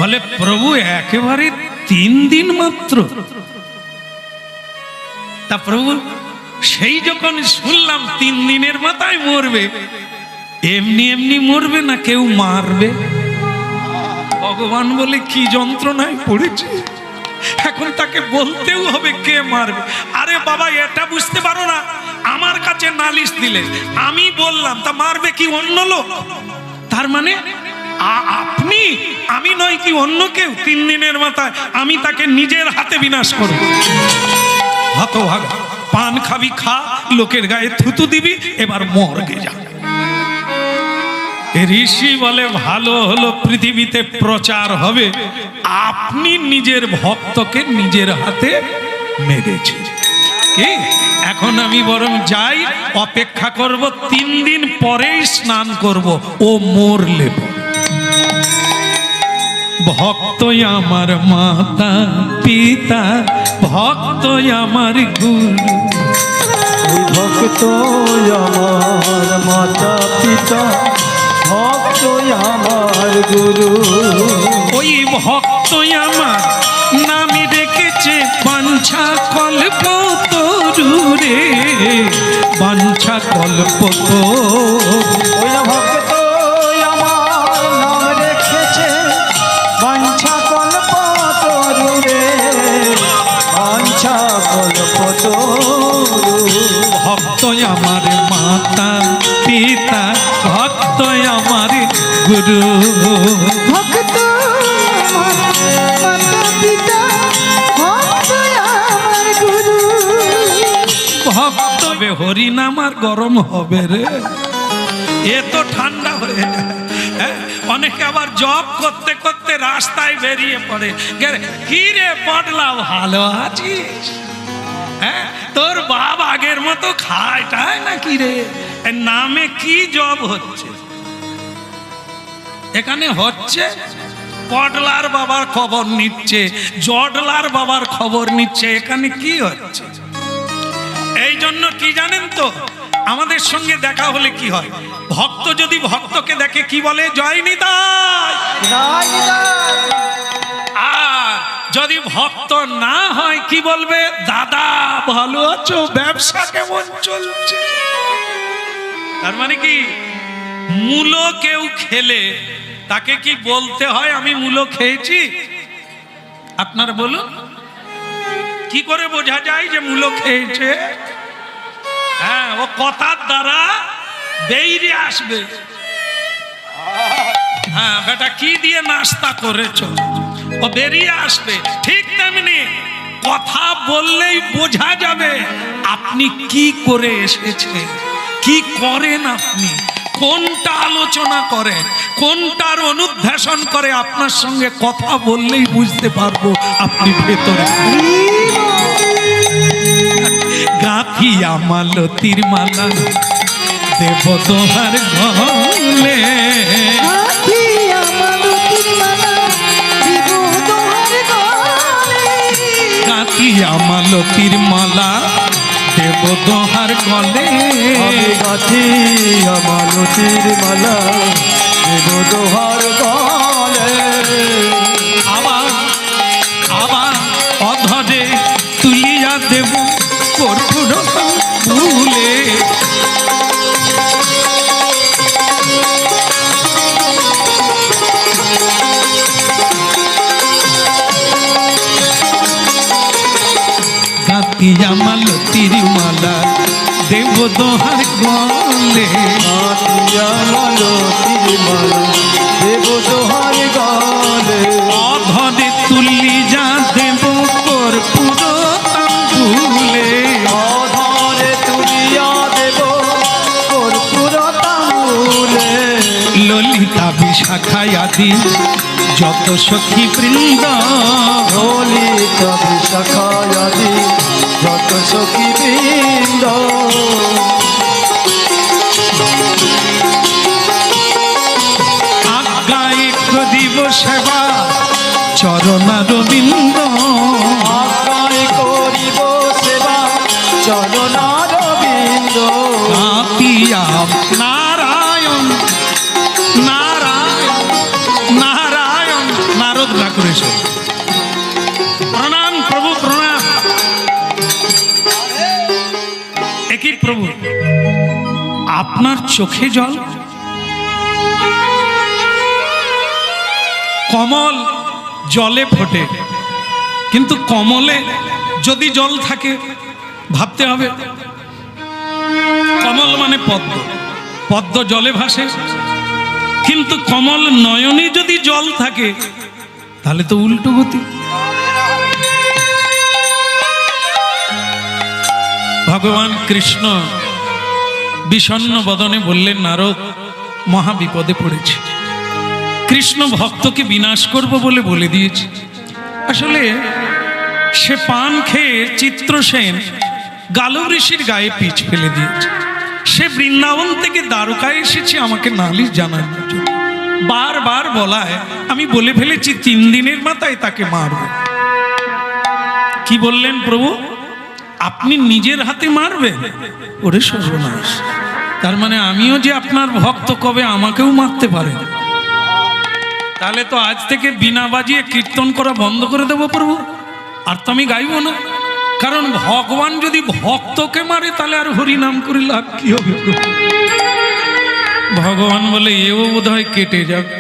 বলে প্রভু একেবারে 3 দিন মাত্র? তা প্রভু সেই যখন শুনলাম 3 দিনের মাথায় মরবে, এমনি এমনি মরবে না কেউ মারবে? ভগবান বলে কি যন্ত্রণায় পড়েছে, এখন তাকে বলতেও হবে কে মারবে। আরে বাবা এটা বুঝতে পারো না, আমার কাছে নালিশ দিলে আমি বললাম, তা মারবে কি অন্য লোক? তার মানে আপনি, আমি নয় কি অন্য কেউ? 3 দিনের মাথায় আমি তাকে নিজের হাতে বিনাশ করব। হতভাগা, পান খাবি খা, লোকের গায়ে থুতু দিবি, এবার মরগে যা। ঋষি বলে ভালো হলো পৃথিবীতে প্রচার হবে আপনি নিজের ভক্তকে নিজের হাতে মেরেছেন। কি এখন আমি বরং যাই, অপেক্ষা করব 3 দিন পরেই স্নান করব, ও মরলে। ভক্ত আমার মাতা পিতা, ভক্ত আমার গুরু। ভক্ত আমার মাতা পিতা, ভক্ত আমার গুরু। ওই ভক্ত আমার নামে রেখেছে বাঞ্ছা কল্প তরুরে, বাঞ্ছা কল্প ওই ভক্ত আমার নাম রেখেছে বাঞ্ছা কল্প তরুরে, বাঞ্ছা কল্প তরু। ভক্ত আমার মাতা পিতা, ভক্ত আমার গুরু। ভক্ত মাতা পিতা, ভক্ত আমার গুরু। ভক্ত হরি নাম আর গরম হবে রে, এ তো ঠান্ডা হয়ে যায়। অনেকে আবার জব করতে করতে রাস্তায় বেরিয়ে পড়ে, কি রে পটলা ভালো আছিস? হ্যাঁ, তোর বাপ আগের মতো খায় টায় নাকি রে? নামে কি জব হচ্ছে? এখানে হচ্ছে পটলার বাবার খবর নিচ্ছে, জডলার বাবার খবর নিচ্ছে। এখানে কি হচ্ছে? এই জন্য কি জানেন তো, আমাদের সঙ্গে দেখা হলে কি হয়, ভক্ত যদি ভক্তকে দেখে কি বলে, জয় নিতাই। আর যদি ভক্ত না হয় কি বলবে, দাদা ভালো আছো, ব্যবসা কেমন চলছে। তার মানে কি, মূলো কেউ খেলে তাকে কি বলতে হয় আমি মূলো খেয়েছি? আপনার বলুন, কি করে বোঝা যায় যে মূলো খেয়েছে? হ্যাঁ, ও কথার দ্বারা বেরিয়ে আসবে। হ্যাঁ বেটা কি দিয়ে নাস্তা করেছ, ও বেরিয়ে আসবে। ঠিক তেমনি কথা বললেই বোঝা যাবে আপনি কি করে এসেছে, কি করেন, আপনি কোনটা আলোচনা করেন, কোনটার অনুধ্যাসন করে। আপনার সঙ্গে কথা বললেই বুঝতে পারবো আপনি ভেতরে। গাঁথিয়া মালতীর মালা দেব তোমার গলে, গাঁথিয়া মালতীর মালা দেব দোহার গলে, গাথিয়া মালতীর মালা দেব দোহার গলে। আবার আবার অধরে তুলিয়া দেব কর্পূর ফুলে, গাঁথিয়া মালতীর মালা দেব দোহার গলে, গাথিয়া মালতীর মালা দেব দোহার গলে। অধরে তুলিয়া দেব কর্পূর ফুলে, অধরে তুলিয়া দেব কর্পূর তাম্বুলে। ললিতা বিশাখায় আদি যত সখী বৃন্দ, ললিত বিশাখায়াদি যত সখী বৃন্দ। আজ্ঞায় করিব সেবা চরণার বিন্দ, আজ্ঞায় করিব সেবা চরণার বিন্দ। গাঁথিয়া নারায়ণ নারায়ণ নারায়ণ। নারদ না করেছে। প্রণাম প্রভু, প্রণাম। একই প্রভু, আপনার চোখে জল, কমল জলে ফোটে, কিন্তু কমলে যদি জল থাকে ভাবতে হবে, কমল মানে পদ্ম, পদ্ম জলে ভাসে, কিন্তু কমল নয়নে যদি জল থাকে তাহলে তো উল্টো গতি। ভগবান কৃষ্ণ বিষণ্ণ বদনে বললেন, নারদ মহা বিপদে পড়েছে। কৃষ্ণ ভক্তকে বিনাশ করব বলে দিয়েছে। আসলে সে পান খেয়ে চিত্রসেন গালব ঋষির গায়ে পিচ ফেলে দিয়েছে। সে বৃন্দাবন থেকে দ্বারকায় এসেছে আমাকে নালিশ জানানোর জন্য। বারবার বলায় আমি বলে ফেলেছি 3 দিনের মাথায় তাকে মারব। কি বললেন প্রভু, আপনি নিজের হাতে মারবেন? ওরে সর্বনাশ, তার মানে আমিও যে আপনার ভক্ত, কবে আমাকেও মারতে পারেন? তাহলে তো আজ থেকে বিনা বাজিয়ে কীর্তন করা বন্ধ করে দেবো প্রভু, আর তো আমি গাইব না। কারণ ভগবান যদি ভক্তকে মারে তাহলে আর হরি নাম করে লাভ কি হবে? ভগবান বলে এও বোধহয় কেটে যাবে।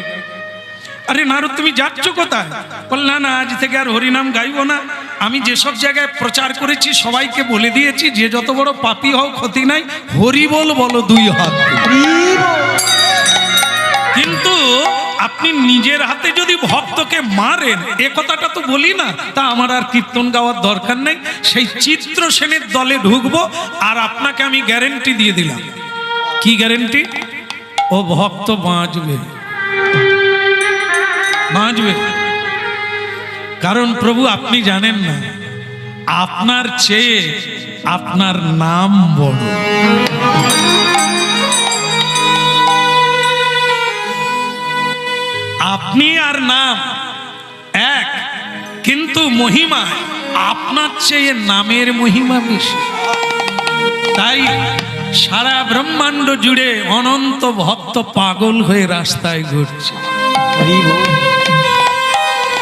আরে নারদ তুমি যাচ্ছ কোথায়? বল না না, আজ থেকে আর হরিনাম গাইব না। আমি যেসব জায়গায় প্রচার করেছি সবাইকে বলে দিয়েছি, যে যত বড় পাপী হও ক্ষতি নাই, হরি বল বলো 2 হাত। কিন্তু আপনি নিজের হাতে যদি ভক্তকে মারেন, এ কথাটা তো বলি না, তা আমার আর কীর্তন গাওয়ার দরকার নেই। সেই চিত্রসেনের দলে ঢুকবো, আর আপনাকে আমি গ্যারেন্টি দিয়ে দিলাম। কি গ্যারেন্টি? ও ভক্ত বাঁচবে, বাঁচবে। কারণ প্রভু আপনি জানেন না, আপনার চেয়ে আপনার নাম বড়। আপনি আর নাম এক, কিন্তু মহিমা আপনার চেয়ে নামের মহিমা বেশি। তাই সারা ব্রহ্মাণ্ড জুড়ে অনন্ত ভক্ত পাগল হয়ে রাস্তায় ঘুরছে।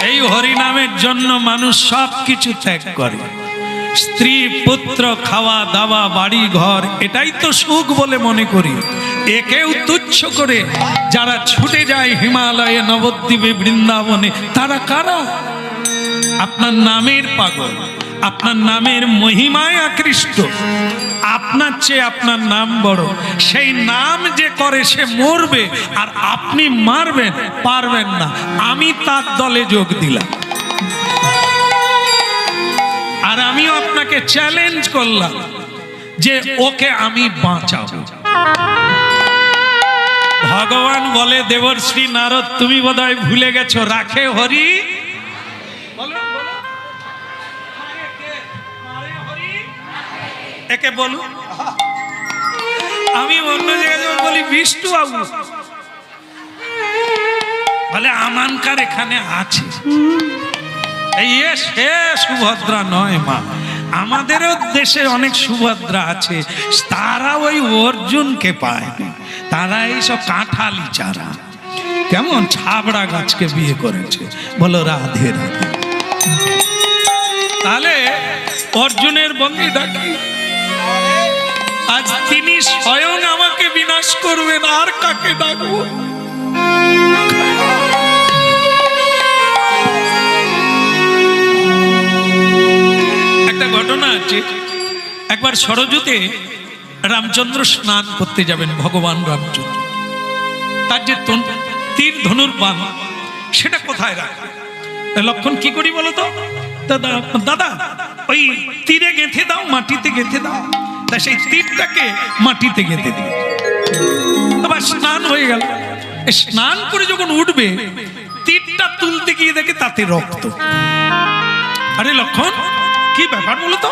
এই হরিনামের জন্য মানুষ সব কিছু ত্যাগ করে, স্ত্রী পুত্র, খাওয়া দাওয়া, বাড়ি ঘর, এটাই তো সুখ বলে মনে করি। একেও তুচ্ছ করে যারা ছুটে যায় হিমালয়ে, নবদ্বীপে, বৃন্দাবনে, তারা কারা? আপনার নামের পাগল, আপনার নামের মহিমায় আকৃষ্ট। আপনার চেয়ে আপনার নাম বড়। সেই নাম যে করে সে মরবে, আর আপনি মারবেন পারবেন না। আমি তার দলে যোগ দিলাম, আর আমিও আপনাকে চ্যালেঞ্জ করলাম যে ওকে আমি বাঁচাবো। ভগবান বলে, দেবর্ষি নারদ, তুমি বোধহয় ভুলে গেছো, রাখে হরি। একে বলু। আমি অন্য জায়গায় বলি বিষ্ণু বাবু, বলে আমানকার এখানে আছে। এই সে সুভদ্রা নয় মা, আমাদেরও দেশে অনেক সুভদ্রা আছে, তারা ওই অর্জুনকে পায় না, তারা এইসব কাঁঠালি চারা, কেমন ছাবড়া গাছকে বিয়ে করেছে। বলো রাধে রাধে। তাহলে অর্জুনের বঙ্গি ডাকি, আজ তিনি স্বয়ং আমাকে বিনাশ করবেন, আর কাকে ডাকবো? একটা ঘটনা আছে, একবার সরজুতে রামচন্দ্র স্নান করতে যাবেন, ভগবান রামচন্দ্র। তার যে তীর ধনুর বাণ সেটা কোথায় রাখবে? লক্ষণ কি করি বলো তো? দাদা ওই তীরে গেঁথে দাও, মাটিতে গেঁথে দাও। তা সেই তীরটাকে মাটিতে গেঁথে দিল। আবার স্নান হয়ে গেল, স্নান করে যখন উঠবে, তীরটা তুলতে গিয়ে দেখে তাতে রক্ত। আরে লক্ষণ, কি ব্যাপার বলো তো?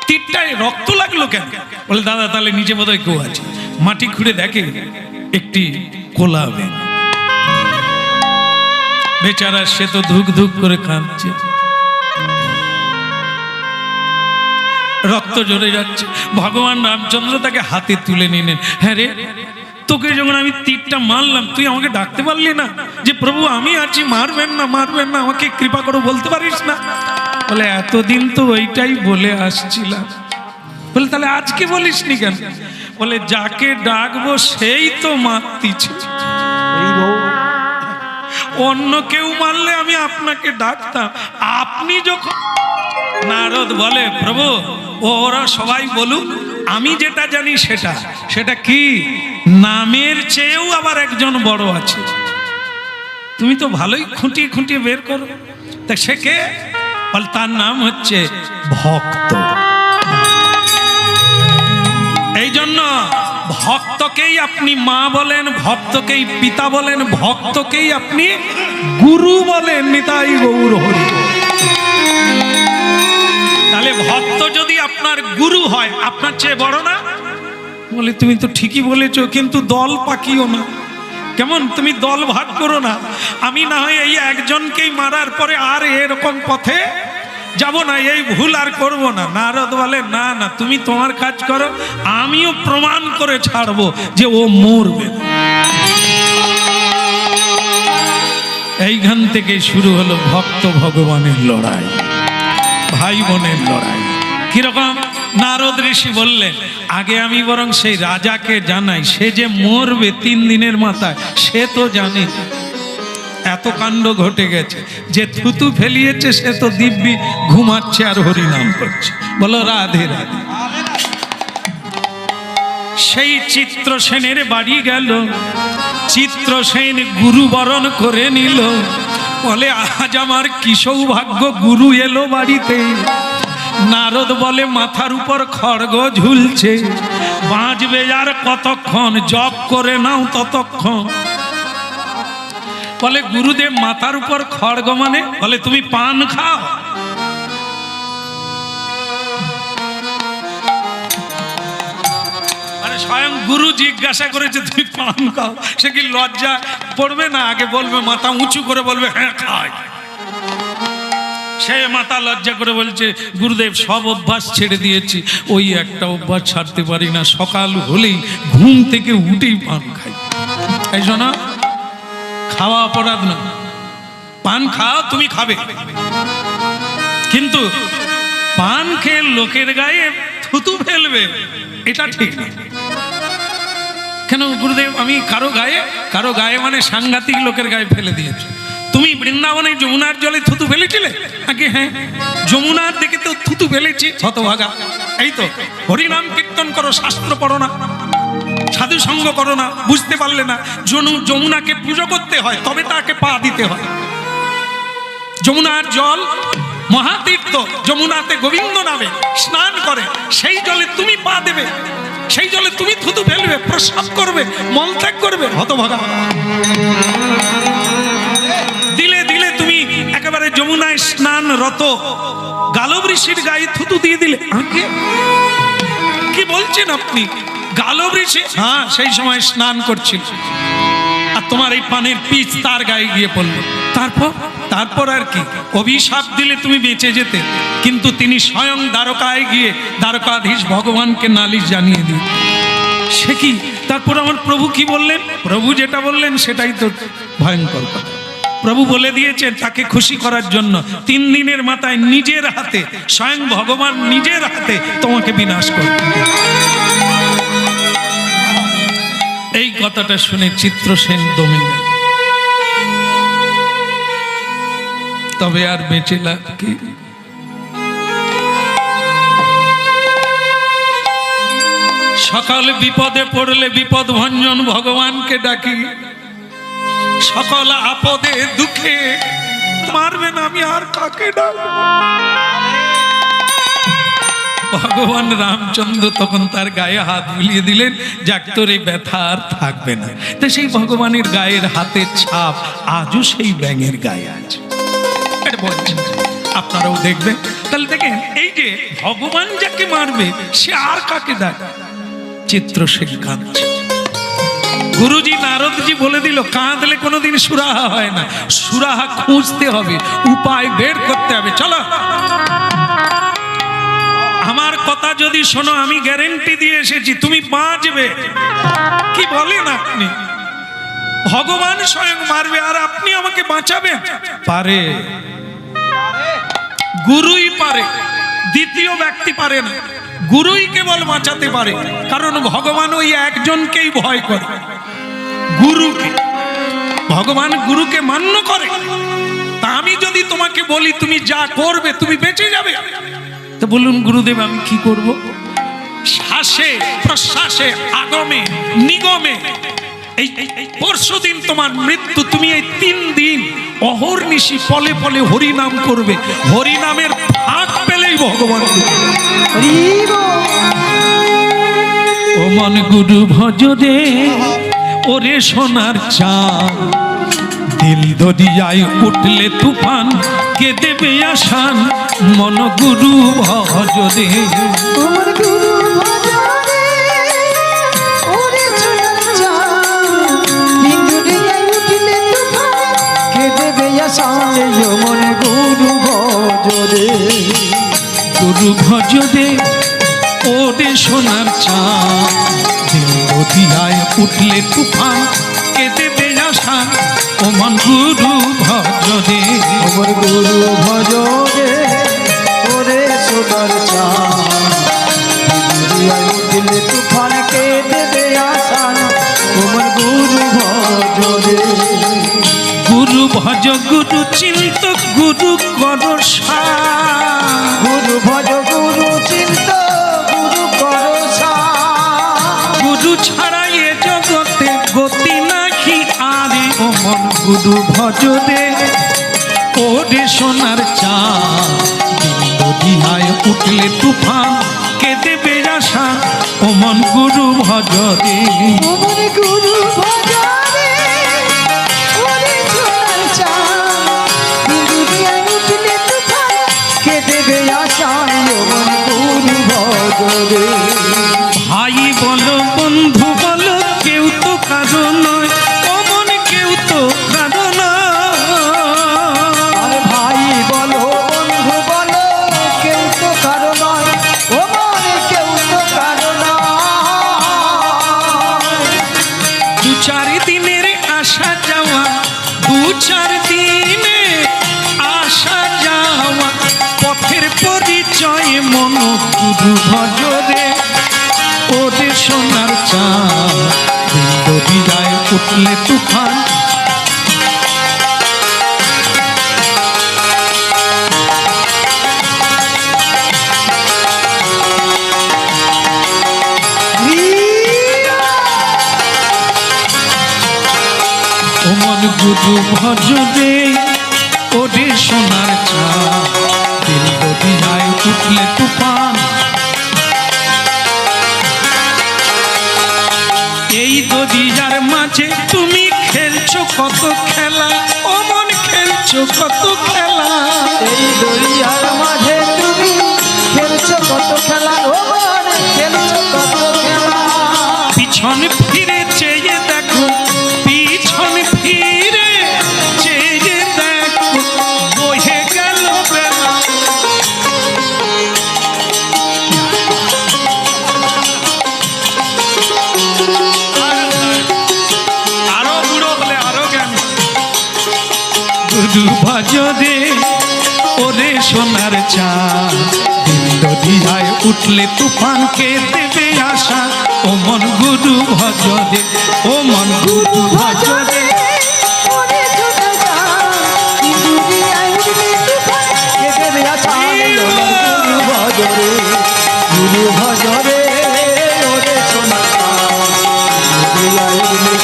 তীরটায় রক্ত লাগলো কেন? বলে দাদা তাহলে নিচে বোধহয় কেউ আছে। মাটি খুঁড়ে দেখে একটি কোলা ব্যাঙ। বেচারা সে তো ধুক ধুক করে কাঁদছে, রক্ত ঝরে যাচ্ছে। ভগবান রামচন্দ্র তাকে হাতে তুলে নিলেন। হ্যাঁ রে, তোকে যখন আমি তীরটা মারলাম, তুই আমাকে ডাকতে পারলি না যে প্রভু আমি আছি, মারবেন না, মারবেন না, আমাকে কৃপা করো, বলতে পারিস না? বলে এতদিন তো ওইটাই বলে আসছিলাম। বলে তাহলে আজকে বলিসনি কেন? বলে যাকে ডাকবো সেই তো মারতিছে, অন্য কেউ মারলে আমি আপনাকে ডাকতাম, আপনি যখন। নারদ বলে প্রভু ওরা সবাই বলুক, আমি যেটা জানি সেটা কি, নামের চেয়েও আবার একজন বড় আছে। তুমি তো ভালোই খুঁটিয়ে খুঁটিয়ে বের করো। তা সে কে? বল তার নাম হচ্ছে ভক্ত। এই জন্য ভক্তকেই আপনি মা বলেন, ভক্তকেই পিতা বলেন, ভক্তকেই আপনি গুরু বলেন। নিতাই গৌর হরি। তাহলে ভক্ত যদি আপনার গুরু হয়, আপনার চেয়ে বড় না? বলে তুমি তো ঠিকই বলেছো, কিন্তু দল পাকিও না। কেমন তুমি দল ভাগ করো না? আমি না হয় এই একজনকেই মারার পরে আর এরকম পথে যাব না, এই ভুল আর করব না। নারদ বলে না না, তুমি তোমার কাজ করো, আমিও প্রমাণ করে ছাড়বো যে ও মরবে। এইখান থেকে শুরু হলো ভক্ত ভগবানের লড়াই, ভাই বোনের লড়াই। কিরকম? নারদ ঋষি বললেন আগে আমি বরং সেই রাজাকে জানাই, সে যে মরবে 3 দিনের মাথায়, সে তো জানে। এত কাণ্ড ঘটে গেছে, যে থুতু ফেলিয়েছে সে তো দিব্যি ঘুমাচ্ছে আর হরিনাম করছে। বলো রাধে রাধে। সেই চিত্রসেনের বাড়ি গেল, চিত্রসেন গুরু বরণ করে নিল। বলে আজ আমার কি সৌভাগ্য, গুরু এলো বাড়িতে। নারদ বলে মাথার উপর খড়গ ঝুলছে, বাঁচবে আর কতক্ষণ, জপ করে নাও ততক্ষণ। বলে গুরুদেব মাথার উপর খড়গ মানে? বলে তুমি পান খাও। আরে স্বয়ং গুরু জিজ্ঞাসা করেছে তুমি পান খাও, সে কি লজ্জা পড়বে না? আগে বলবে, মাথা উঁচু করে বলবে হ্যাঁ খাই। সে মাথা লজ্জা করে বলছে, গুরুদেব সব অভ্যাস ছেড়ে দিয়েছি, ওই একটা অভ্যাস ছাড়তে পারি না, সকাল হলেই ঘুম থেকে উঠেই পান খাই। এই শোনো, খাওয়া অপরাধ না, পান খাও, তুমি খাবে, কিন্তু পান খেয়ে লোকের গায়ে থুতু ফেলবে এটা ঠিক না। কেন গুরুদেব, আমি কারো গায়ে মানে সাংঘাতিক লোকের গায়ে ফেলে দিয়েছি। তুমি বৃন্দাবনে যমুনার জলে থুতু ফেলেছিলে নাকি? হ্যাঁ, যমুনার দিকে তো থুতু ফেলেছি, হতভাগা। এই তো হরিনাম কীর্তন করো, শাস্ত্র পড়ো না, সাধু সঙ্গ করো না, বুঝতে পারলে না যমুনাকে পুজো করতে হয়, তবে তাকে পা দিতে হয়। যমুনার জল মহাতীর্থ, যমুনাতে গোবিন্দ নামে স্নান করে, সেই জলে তুমি পা দেবে, সেই জলে তুমি থুতু ফেলবে, প্রস্রাব করবে, মলত্যাগ করবে, হতভাগা। দিলে দিলে তুমি একেবারে যমুনায় স্নানরত গালব ঋষির গায়ে থুতু দিয়ে দিলে। কি বলছেন আপনি? গালব ঋষি, হ্যাঁ, সেই সময় স্নান করছিল, আর তোমার এই পানের পিচ তার গায়ে গিয়ে পড়লো। তারপর আর কি? অভিশাপ দিলে তুমি বেঁচে যেতে, কিন্তু তিনি স্বয়ং দ্বারকায় গিয়ে দ্বারকাধীশ ভগবানকে নালিশ জানিয়ে দিন। সে কি? তারপর আমার প্রভু কি বললেন? প্রভু যেটা বললেন সেটাই তো ভয়ঙ্কর কথা। প্রভু বলে দিয়েছেন তাকে খুশি করার জন্য 3 দিনের মাথায় নিজের হাতে, স্বয়ং ভগবান নিজের হাতে তোমাকে বিনাশ করবে। এই কথাটা শুনে চিত্রসেন দমে গেল। তবে আর বেঁচে লাভ কি? সকাল বিপদে পড়লে বিপদ ভঞ্জন ভগবানকে ডাকি, সকল আপদে দুঃখে মারবেন আমি আর কাকে ডাকব? ভগবান রামচন্দ্র তখন তার গায়ে হাত বুলিয়ে দিলেন, যাক তোর এই ব্যথা আর থাকবে না। তো সেই ভগবানের গায়ের হাতের ছাপ আজও সেই ব্যাঙের গায়ে আছে। এটা বলছেন, আপনারাও দেখবেন। তাহলে দেখেন, এই যে ভগবান যাকে মারবে সে আর কাকে ডাকে? চিত্রসেন কাঁদছে। গুরুজি নারদজি বলে দিল, কাঁদলে কোনোদিন সুরাহা হয় না, সুরাহা খুঁজতে হবে, উপায় বের করতে হবে। চলো, আমার কথা যদি শোনো, আমি গ্যারেন্টি দিয়ে এসেছি তুমি বাঁচবে। কি বলেন আপনি? ভগবান স্বয়ং মারবে আর আপনি আমাকে বাঁচাবেন? পারে, গুরুই পারে, দ্বিতীয় ব্যক্তি পারে না। গুরুই কেবল বাঁচাতে পারে, কারণ ভগবান ওই একজনকেই ভয় করে, গুরুকে। ভগবান গুরুকে মান্য করে। তা আমি যদি তোমাকে বলি তুমি যা করবে তুমি বেঁচে যাবে, তো বলুন গুরুদেব আমি কি করব? শ্বাসে প্রশ্বাসে আগমে নিগমে, এই পরশুদিন তোমার মৃত্যু, তুমি এই 3 দিন অহর্নিশি পলে পলে হরিনাম করবে, হরিনামের ফাঁক পেলেই ভগবান। ও মন গুরু ভজ রে, ওরে সোনার চাঁদ, দিল দরিয়ায় উঠলে তুফান, কে দেবে আসান, মন গুরু ভজ রে। তোমার গুরু ভজরে ওরে সোনার চাঁদ, দিন দুনিয়ায় উঠলে তুফান, কে দেবে আসান, মন গুরু ভজরে। গুরু ভজ রে, ওরে সোনার চাঁদ, দিল দরিয়ায় উঠলে তুফান, কে দেবে আসান, ও মন গুরু ভজ রে। আমার গুরু ভজরে ওরে সোনার চাঁদ, দুনিয়ায় উঠলে তুফান, কে দেবে আসান, তোমার গুরু ভজরে। গুরু ভজ গুরু চিন্ত গুরু কর সার, গুরু ভজ গুরু চিন্ত গুরু কর সার, গুরু ছাড়া এ জগতে গতি নাহি আরে, ও মন গুরু ভজ রে, ওরে সোনার চাঁদ, দিন দরিয়ায় উঠলে তুফান, কে দেবে আশা, ও মন গুরু ভজ রে। তোমার গুরু ভজরে ওরে সোনার চাঁদ, দিন দুনিয়ায় উঠলে তুফান, কে দেবে আসান, মন গুরু ভজরে। ভাই বলো বন্ধু বলো, কেউ তো কারো নয়, ও মন কেউ তো কারো নয়। আর ভাই বলো গুরু ভজ রে ওরে সোনার চাঁদ যদি যায় উঠলে তুফান ওমন গুরু ভজ রে ওরে সোনার চাঁদ যদি যায় উঠলে তুফান এই দরিয়ার মাঝে তুমি খেলছো কত খেলা ও মন খেলছো কত খেলা এই দরিয়ার মাঝে তুমি খেলছো কত খেলা ও মন খেলছো কত খেলা পিছন ফিরে চেয়ে দেখো পিছন ফিরে চেয়ে দেখো বহে গেল বেলা আরো বুড়ো হলে আরো জ্ঞান গুরু ভজ রে ওরে সোনার চাঁদ দরিয়ায় উঠলে তুফানকে দেবে আশা ও মন গুরু ভজ রে ও মন গুরু ভজ রে ওরে সোনার চাঁদ দুনিয়ায় উঠলে তুফান কে দেবে আছাড় গুরু ভজরে গুরু ভজরে ওরে সোনা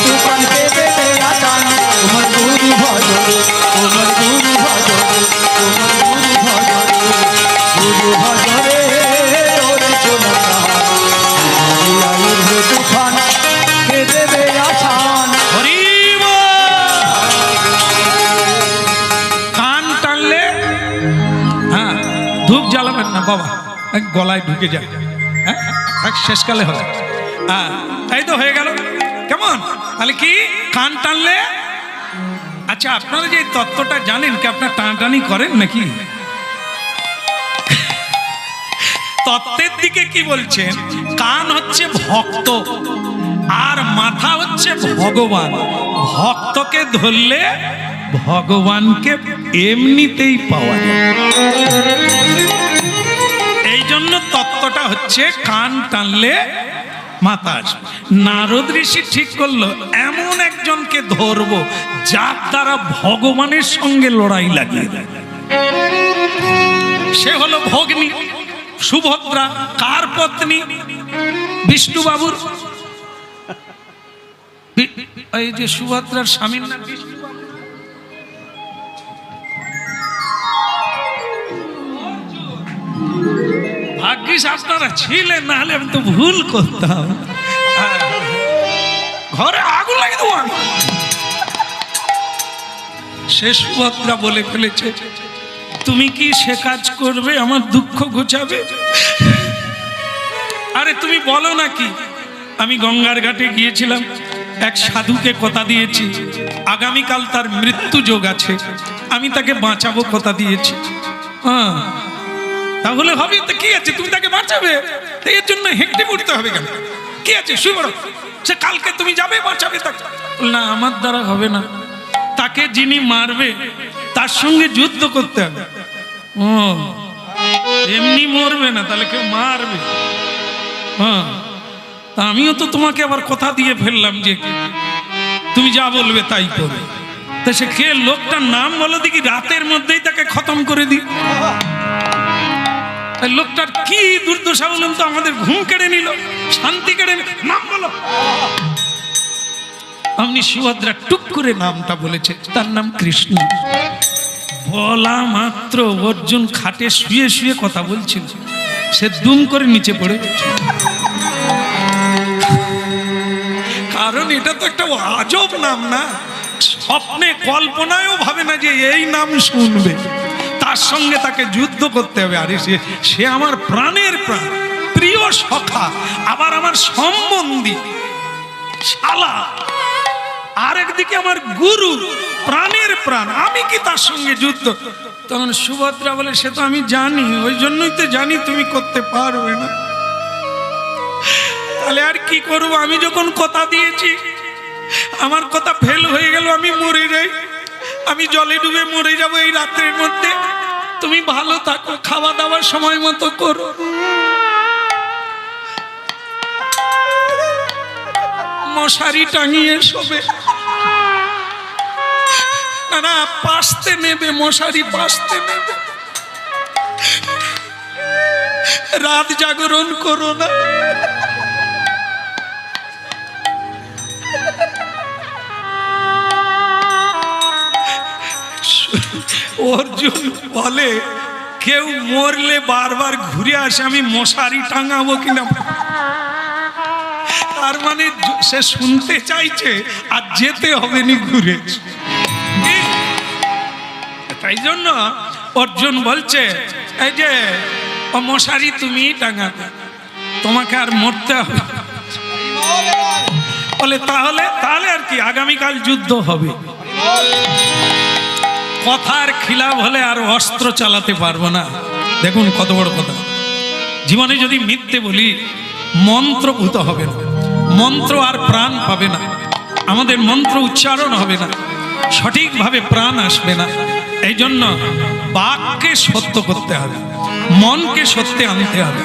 তুফান কে দেবে আছাড় তোমার গুরু ভজরে তোমার গুরু ভজরে তোমার গুরু ভজরে গুরু ভজরে ওরে সোনা তুফান কে দেবে আছাড় হরি বল। কান টানলে হ্যাঁ ধূপ জ্বালাবেন না বাবা গলায় ঢুকে যায় হ্যাঁ শেষকালে হবে হ্যাঁ তাই তো হয়ে গেল কেমন তাহলে কি কান টানলে আচ্ছা আপনারা যে এই তত্ত্বটা জানেন কি আপনার টানাটানি করেন নাকি তত্ত্বের দিকে কি বলছেন কান হচ্ছে ভক্ত আর মাথা হচ্ছে ভগবান ভক্তকে ধরলে ভগবানকে এমনিতেই পাওয়া যায় এই জন্য তত্ত্বটা হচ্ছে কান টানলে মাথা আসবে নারদ ঋষি ঠিক করলো এমন একজনকে ধরবো যার দ্বারা ভগবানের সঙ্গে লড়াই লাগিয়ে দেয় সে হলো ভগ্নী সুভদ্রা কার পত্নী বিষ্ণুবাবুর এই যে সুভদ্রার স্বামীর নাম বিষ্ণুবাবু ভাগ্যিস আপনারা ছিলেন না হলে আমি তো ভুল করতাম ঘরে আগুন লাগিয়ে দেবো আমি সে সুভদ্রা বলে ফেলেছে তুমি কি সে কাজ করবে আমার দুঃখ ঘোচাবে আরে তুমি বলো নাকি আমি গঙ্গার ঘাটে গিয়েছিলাম এক সাধুকে কথা দিয়েছি আগামীকাল তার মৃত্যু যোগ আছে আমি তাকে বাঁচাবো কথা দিয়েছি হ্যাঁ তাহলে হবে তো কি আছে তুমি তাকে বাঁচাবে এর জন্য হেঁটে পড়তে হবে কেন কি আছে শুভ সে কালকে তুমি যাবে বাঁচাবে তাকে না আমার দ্বারা হবে না তাকে যিনি মারবে তার সঙ্গে যুদ্ধ করতে হবে ও এমনি মরবে না তাহলে কেউ মারবে হ্যাঁ তা আমিও তো তোমাকে আবার কথা দিয়ে ফেললাম যে তুমি যা বলবে তাই করবে তা সে কে লোকটার নাম বলো দেখি রাতের মধ্যেই তাকে খতম করে দিই লোকটার কি দুর্দশা বলুন তো আমাদের ঘুম কেড়ে নিল শান্তি কেড়ে নিল নাম বলো আপনি সুভদ্রা টুক করে নামটা বলেছে তার নাম কৃষ্ণ বলা মাত্র অর্জুন খাটে শুয়ে শুয়ে কথা বলছিল সে দুম করে নিচে পড়ে গেছে কারণ এটা তো একটা আজব নাম না স্বপ্নে কল্পনায়ও ভাবে না যে এই নাম শুনবে তার সঙ্গে তাকে যুদ্ধ করতে হবে আরে সে আমার প্রাণের প্রাণ প্রিয় সখা আবার আমার সম্বন্ধী শালা আর একদিকে আমার গুরু প্রাণের প্রাণ আমি কি তার সঙ্গে যুদ্ধ তখন সুভদ্রা বলে সে তো আমি জানি ওই জন্যই তো জানি তুমি করতে পারবে না তাহলে আর কি করবো আমি যখন কথা দিয়েছি আমার কথা ফেল হয়ে গেল আমি মরে যাই আমি জলে ডুবে মরে যাব এই রাতের মধ্যে তুমি ভালো থাকো খাওয়া দাওয়ার সময় মতো করো মশারি টাঙিয়ে শোবে না, না পাশতে নেবে, মশারি পাশতে নেবে। রাত জাগরণ করো না। অর্জুন বলে কেউ মরলে বারবার ঘুরে আসে, আমি মশারি টাঙাবো কিনা। তার মানে সে শুনতে চাইছে আর যেতে হবে নি ঘুরে। তাই জন্য অর্জুন বলছে এই যে ও মশারি তুমি টাঙাবে, তোমাকে আর মরতে হবে। বলে তাহলে তাহলে আর কি, আগামীকাল যুদ্ধ হবে। কথার খিলাফ হলে আর অস্ত্র চালাতে পারবো না। দেখুন কত বড় কথা। জীবনে যদি মিথ্যে বলি মন্ত্রভূত হবে না, মন্ত্র আর প্রাণ পাবে না, আমাদের মন্ত্র উচ্চারণ হবে না, সঠিকভাবে প্রাণ আসবে না। এই জন্য বাক্যে সত্য করতে হবে, মনকে সত্যে আনতে হবে,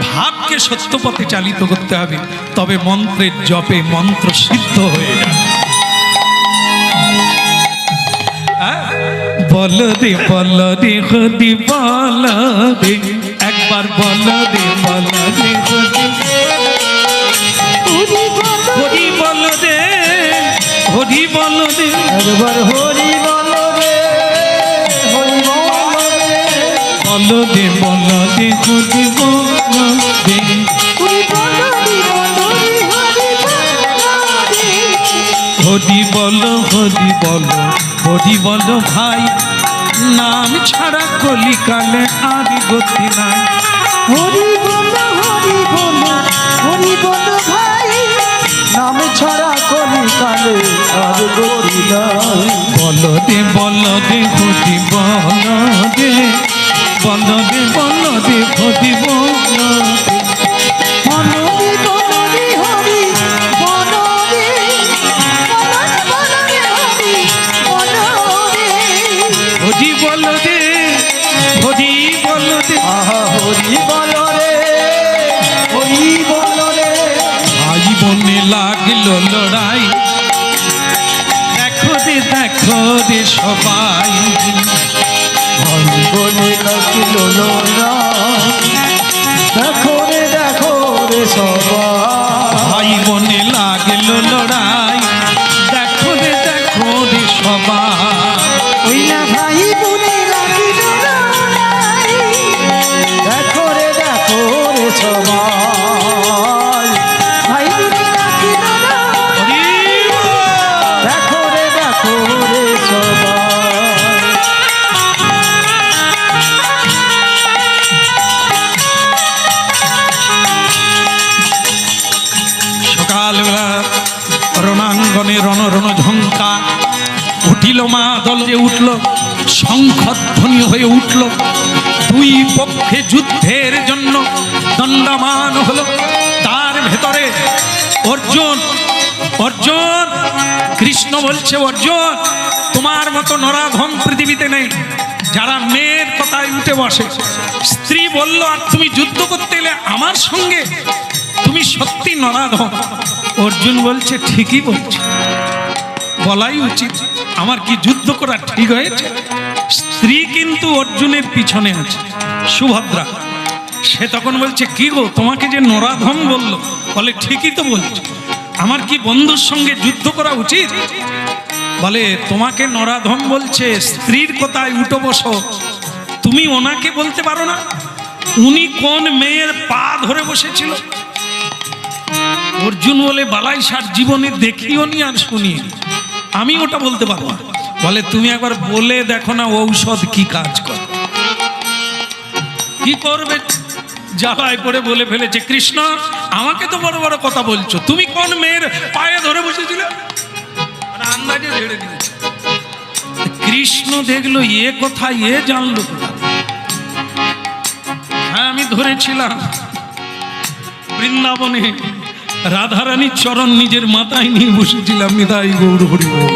ভাবকে সত্য পথে চালিত করতে হবে, তবে মন্ত্রের জপে মন্ত্র সিদ্ধ হয়ে যাবে। বল দে হদি বল দে, একবার বল দে হদি হরি বল দে, হরি বল দে, একবার হরি বল রে, হরি বল রে। বল দে হদি বল দে, হরি বল হরি বল ভাই, নাম ছাড়া কলিকালে আর গতি নাই। হরি বল ভাই, নাম ছাড়া কলিকালে আর গতি নাই। বল দে হদি বল দে, বল দে হদি বল দে। হরি বল দে, হরি বল দে, আহা হরি বল রে, হরি বল রে। ভাই বনে লাগলো লড়াই, দেখো রে সবাই। ভাই বলে লাগলো লড়াই, দেখো রে সবাই। ভাই বনে লাগলো লড়াই, দেখো রে সবাই। ওই না ভাই বলে লাগলো লড়াই, দেখো রে সবাই। ভাই বলে লাগলো লড়াই, হরি বল। দেখো রে সবাই। সকালবেলা রণাঙ্গনে রণ ঝঙ্কা উঠিল, মা দল যে উঠল, শঙ্খধ্বনি হয়ে উঠল, দুই পক্ষে যুদ্ধের জন্য দণ্ডামান হলো। তার ভেতরে অর্জুন কৃষ্ণ বলছে, অর্জুন তোমার মতো নরাধম পৃথিবীতে নেই, যারা মেয়ের কথায় উঠে বসে। স্ত্রী বলল আর তুমি যুদ্ধ করতে এলে আমার সঙ্গে, তুমি সত্যি নরাধম। অর্জুন বলছে ঠিকই বলছে, বলাই উচিত, আমার কি যুদ্ধ করা ঠিক হয়েছে? স্ত্রী কিন্তু অর্জুনের পিছনে আছে, সুভদ্রা। সে তখন বলছে কি গো, তোমাকে যে নরাধম বললো, বলে ঠিকই তো বলছে, আমার কি বন্ধুর সঙ্গে যুদ্ধ করা উচিত? বলে তোমাকে নরাধম বলছে, স্ত্রীর কথায় উঠো বসো, তুমি ওনাকে বলতে পারো না? উনি কোন মেয়ের পা ধরে বসেছিল? অর্জুন বলে বালাই সার জীবনে দেখিও নি আর শুনিয়ে, আমি ওটা বলতে পারবো না। বলে তুমি একবার বলে দেখো না ঔষধ কি কাজ করে। কি করবে? জ্বালায় পড়ে বলে ফেলেছে, কৃষ্ণ আমাকে তো বড় বড় কথা বলছো, তুমি কোন মেয়ের পায়ে ধরে বসেছিলে? আন্দাজে ঝেড়ে দিয়েছে। কৃষ্ণ দেখলো এ কথা এ জানলো, হ্যাঁ আমি ধরেছিলাম বৃন্দাবনে রাধারানীর চরণ নিজের মাথায় নিয়ে বসেছিলাম। নিতাই গৌর হরি বল।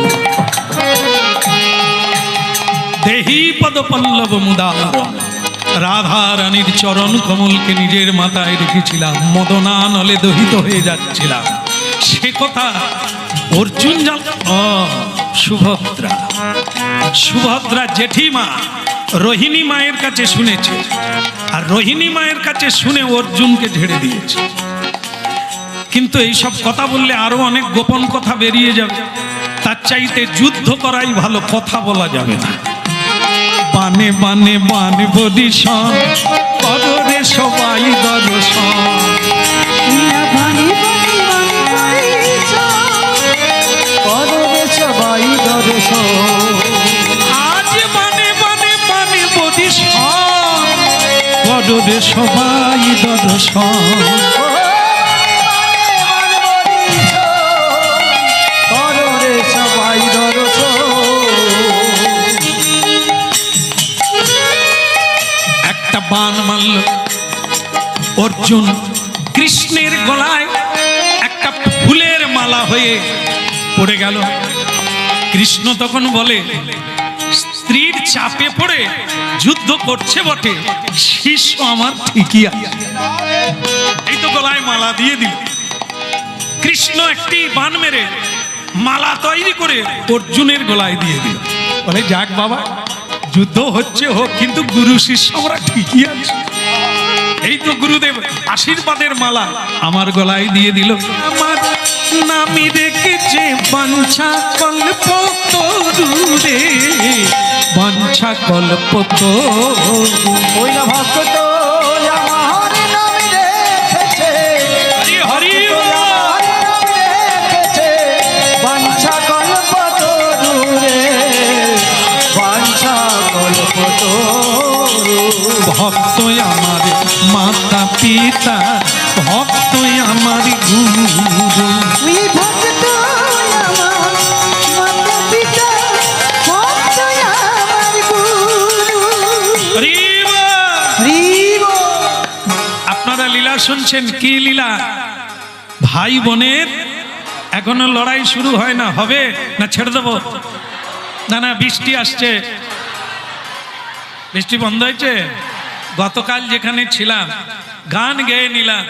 দেহি পদ পল্লব মুদা, রাধা রানীর চরণ কমলকে নিজের মাথায় রেখেছিলাম, মদনা নলে দহিত হয়ে যাচ্ছিলাম। সে সে কথা অর্জুন জান। সুভদ্রা, সুভদ্রা জেঠিমা রোহিণী মায়ের কাছে শুনেছে, আর রোহিণী মায়ের কাছে শুনে অর্জুনকে ঝেড়ে দিয়েছে। কিন্তু এইসব কথা বললে আরো অনেক গোপন কথা বেরিয়ে যাবে, তার চাইতে যুদ্ধ করাই ভালো, কথা বলা যাবে না। বানে বানে বান বদিশন করো রে সবাই দর্শন। ইয়া ভানি ভানি ভানি করিছ করো রে সবাই দর্শন। আজ বানে বানে বানে বদিশন করো রে সবাই দর্শন। করো রে সবাই দর্শন। একটা বান মারল অর্জুন, কৃষ্ণের গলায় একটা ফুলের মালা হয়ে পড়ে গেল। কৃষ্ণ তখন বলে, স্ত্রীর চাপে পড়ে যুদ্ধ করছে বটে, শিষ্য আমার ঠিকই আছে। এই তো গলায় মালা দিয়ে দিল। কৃষ্ণ একটি বান মেরে মালা তৈরি করে অর্জুনের গলায় দিয়ে দিল। বলে, যাক বাবা, যুদ্ধ হচ্ছে হোক, কিন্তু গুরু শিষ্য আমরা ঠিকই আছে। এই তো গুরুদেব আশীর্বাদের মালা আমার গলায় দিয়ে দিল। আমার নামি রেখেছে বাঞ্ছা কল্প তরুরে, বাঞ্ছা কল্প তরু। ওই না ভক্ত আমার নাম রেখেছে, হরি হরি আমার নাম রেখেছে, বাঞ্ছা কল্প তরুরে, বাঞ্ছা কল্প তরু। ভক্ত আমার মাতা পিতা, ভক্ত আমার গুরু। ওই ভক্ত আমার মাতা পিতা, ভক্ত আমার গুরু। হরি বল। হরিব আপনারা লীলা শুনছেন, কি লীলা? ভাই বোনের এখনো লড়াই শুরু হয় না, হবে না ছেড়ে দেবো? না না, বৃষ্টি আসছে। বৃষ্টি বন্ধ হয়েছে? গতকাল যেখানে ছিলাম গান গেয়ে নিলাম,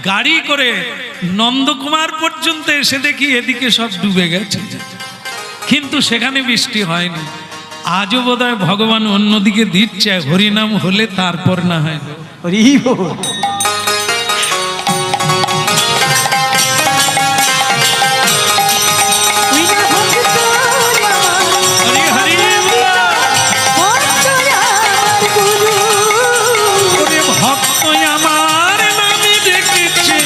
গাড়ি করে নন্দকুমার পর্যন্ত এসে দেখি এদিকে সব ডুবে গেছে, কিন্তু সেখানে বৃষ্টি হয়নি। আজও বোধহয় ভগবান অন্যদিকে দিচ্ছে, হরিনাম হলে তারপর না হয়। হরিব ওই না ভক্ত আমার হরি হরি বল। ভক্ত আমার গুরু। ওরে ভক্ত আমার নামে ডেকেছে,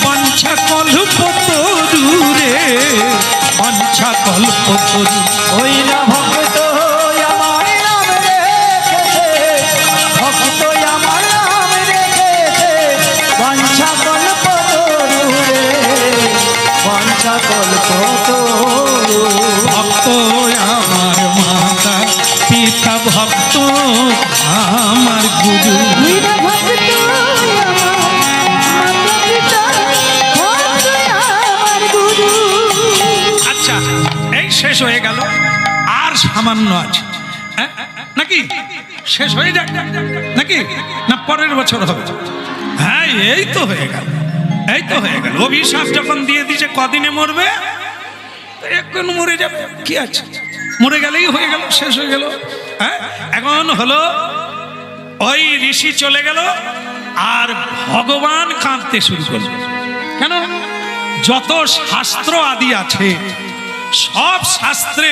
বাঞ্ছা কল্প তরুরে, বাঞ্ছা কল্প তরু। ওই না ভক্ত আমার নাম রেখেছে, ভক্ত আমার নাম রেখেছে, বাঞ্ছা কল্প তরুরে, বাঞ্ছা কল্প তরু। ভক্ত আমার মাতা পিতা, ভক্ত আমার গুরু। ওই না ভক্ত আমার মাতা পিতা, ভক্ত আমার গুরু। আচ্ছা, এই শেষ হয়ে গেল, আর সামান্য আছে। হ্যাঁ? নাকি শেষ হয়ে যাক নাকি, না পরের বছর হবে? হ্যাঁ, এই তো হয়ে গেল, এই তো হয়ে গেল। অভিশাপ যখন দিয়ে দিছে কদিনে মরবে, তো এখন মরে যাবে, কি আছে? মরে গেলেই হয়ে গেল, শেষ হয়ে গেল। হ্যাঁ, এখন হলো ওই ঋষি চলে গেল, আর ভগবান কাঁদতে শুরু করল। কেন? যত শাস্ত্র আদি আছে, সব শাস্ত্রে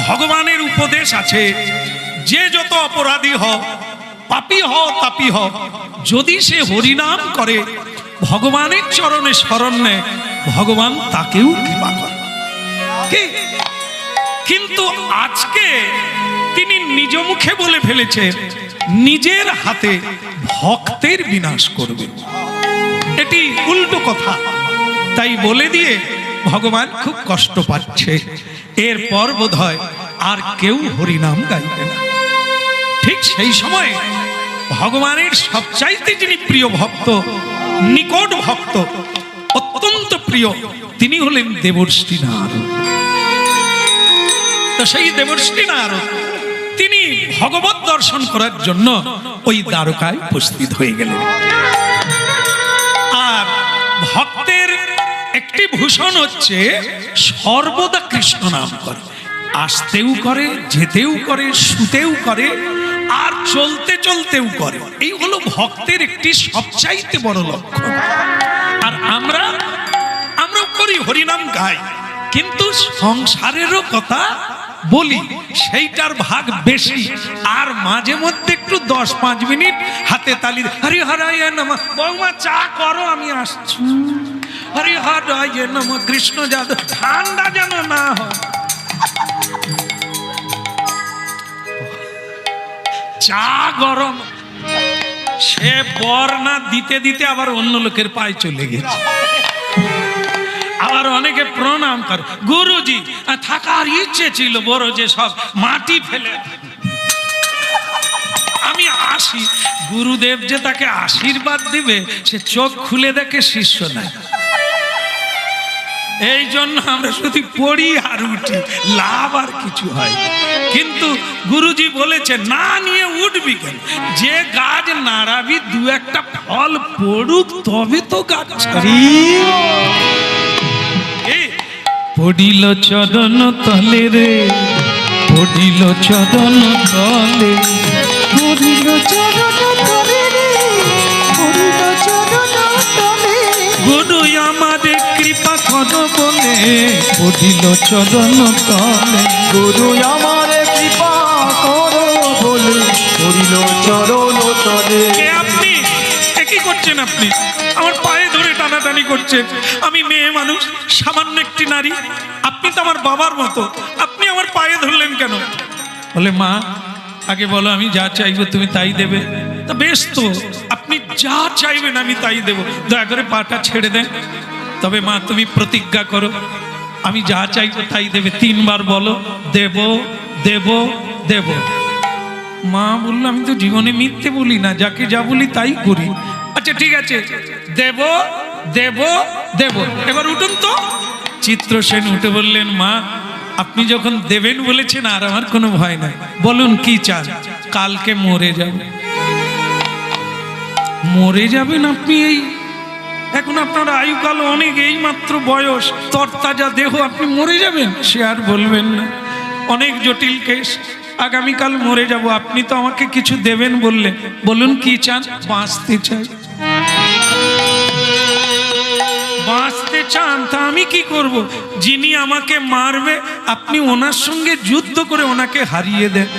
ভগবানের উপদেশ আছে, যে যত অপরাধী হও, পাপী হও তাপী হও, যদি সে হরিনাম করে, ভগবানের চরণে শরণ নেয়, ভগবান তাকেও কৃপা করে। কি? কিন্তু আজকে তিনি নিজ মুখে বলে ফেলেছে, নিজের হাতে ভক্তের বিনাশ করবে। এটি উল্টো কথা, তাই বলে দিয়ে ভগবান খুব কষ্ট পাচ্ছে। এরপর বোধ হয় আর কেউ হরিনাম গাইবে না। ঠিক সেই সময় ভগবানের সবচাইতে যিনি প্রিয় ভক্ত, নিকট ভক্ত, অত্যন্ত প্রিয়, তিনি হলেন দেবর্ষি নারদ। তো সেই দেবর্ষি নারদ তিনি ভগবত দর্শন করার জন্য ওই দ্বারকায় উপস্থিত হয়ে গেলেন। আর ভক্তের একটি ভূষণ হচ্ছে সর্বদা কৃষ্ণ নাম করে, আসতেও করে, যেতেও করে, শুতেও করে, আর চলতে চলতেও করে। এই হলো ভক্তের একটি সবচাইতে বড় লক্ষণ। আর আমরা করি, হরিনাম গাই, কিন্তু সংসারেরও কথা বলি, সেইটার ভাগ বেশি। আর মাঝে মধ্যে একটু 10-5 মিনিট হাতে তালি, হরি হরায় নমঃ, বৌমা চা করো আমি আসছি, হরি হরায় নমঃ, কৃষ্ণ যাদব, ঠান্ডা যেন না হয়। চা গরম, সে বর না দিতে দিতে আবার অন্য লোকের পায়ে চলে গেছে। আবার অনেকে প্রণাম করে, গুরুজি থাকার ইচ্ছে ছিল বড়, যে সব মাটি ফেলে আমি আসি। গুরুদেব যে তাকে আশীর্বাদ দিবে, সে চোখ খুলে দেখে শিষ্য নাই। এই জন্য আমরা শুধু পড়ি আর উঠি, লাভ আর কিছু হয়। কিন্তু গুরুজি বলেছে না নিয়ে উঠবি কেন, যে গাছ নাড়াবি 2-1টা ফল পড়ুক, তবে তো গাছ ছাড়ি। পড়িল চরণ তলে রে, পড়িল চরণ তলে, পড়িল চরণ তলে রে, পড়িল চরণ তলে, গুরু আমাদের কৃপা কর বলে, পড়িল চরণ তলে, গুরু আমারে কৃপা করো বলে পড়িল চরণ তলে। কে আপনি? কি করছেন আপনি? আমার পায়ে ধরে টানাটানি করছেন। আমি মেয়ে মানুষ, সামান্য একটি নারী, আপনি তো আমার বাবার মতো, আপনি আমার পায়ে ধরলেন কেন? বলে মা, আগে বলো আমি যা চাইবো তুমি তাই দেবে। তা বেশ, তো আপনি যা চাইবেন আমি তাই দেব, দয়া করে পাটা ছেড়ে দেন। তবে মা তুমি প্রতিজ্ঞা করো, আমি যা চাইবো তাই দেবে। 3 বার বলো, দেব দেব দেব। মা বললো আমি তো জীবনে মিথ্যে বলি না, যাকে যা বলি তাই করি। আচ্ছা ঠিক আছে, দেব দেব দেব। এবার উঠুন তো। চিত্রসেন উঠে বললেন, মা আপনি যখন দেবেন বলেছেন আর আমার কোনো ভয় নাই, বলুন কি চান? কালকে মরে যাব। মরে যাবেন আপনি? এই এখন আপনার আয়ুকাল অনেক, এই মাত্র বয়স, তরতাজা দেহ, আপনি মরে যাবেন? সে আর বলবেন না, অনেক জটিল কেস, আগামীকাল মরে যাব। আপনি তো আমাকে কিছু দেবেন বললেন, বলুন কি চান? বাঁচতে চাই। বাঁচতে চান? তা আমি কি করব? যিনি আমাকে মারবে আপনি ওনার সঙ্গে যুদ্ধ করে ওনাকে হারিয়ে দেন।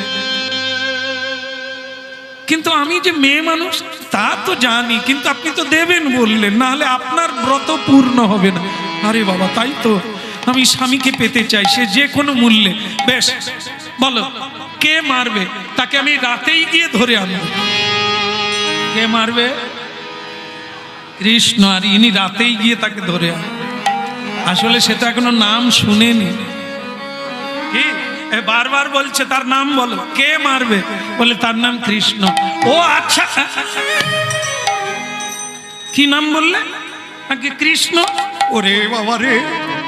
কিন্তু আমি যে মেয়ে মানুষ তা তো জানি, কিন্তু আপনি তো দেবেন বললেন, না হলে আপনার ব্রত পূর্ণ হবে না। আরে বাবা, তাই তো আমি স্বামীকে পেতে চাই, সে যে কোনো মূল্যে। বেশ বলো, কে মারবে? তাকে আমি রাতেই গিয়ে ধরে আনবো। কে মারবে? কৃষ্ণ। আর ইনি রাতেই গিয়ে তাকে ধরে আন। আসলে সে তো এখনো নাম শুনেনি। কি বারবার বলছে তার নাম বলো, কে মারবে? বলে তার নাম কৃষ্ণ। ও আচ্ছা, কি নাম বললে? আগে কৃষ্ণ। ওরে বাবা রে,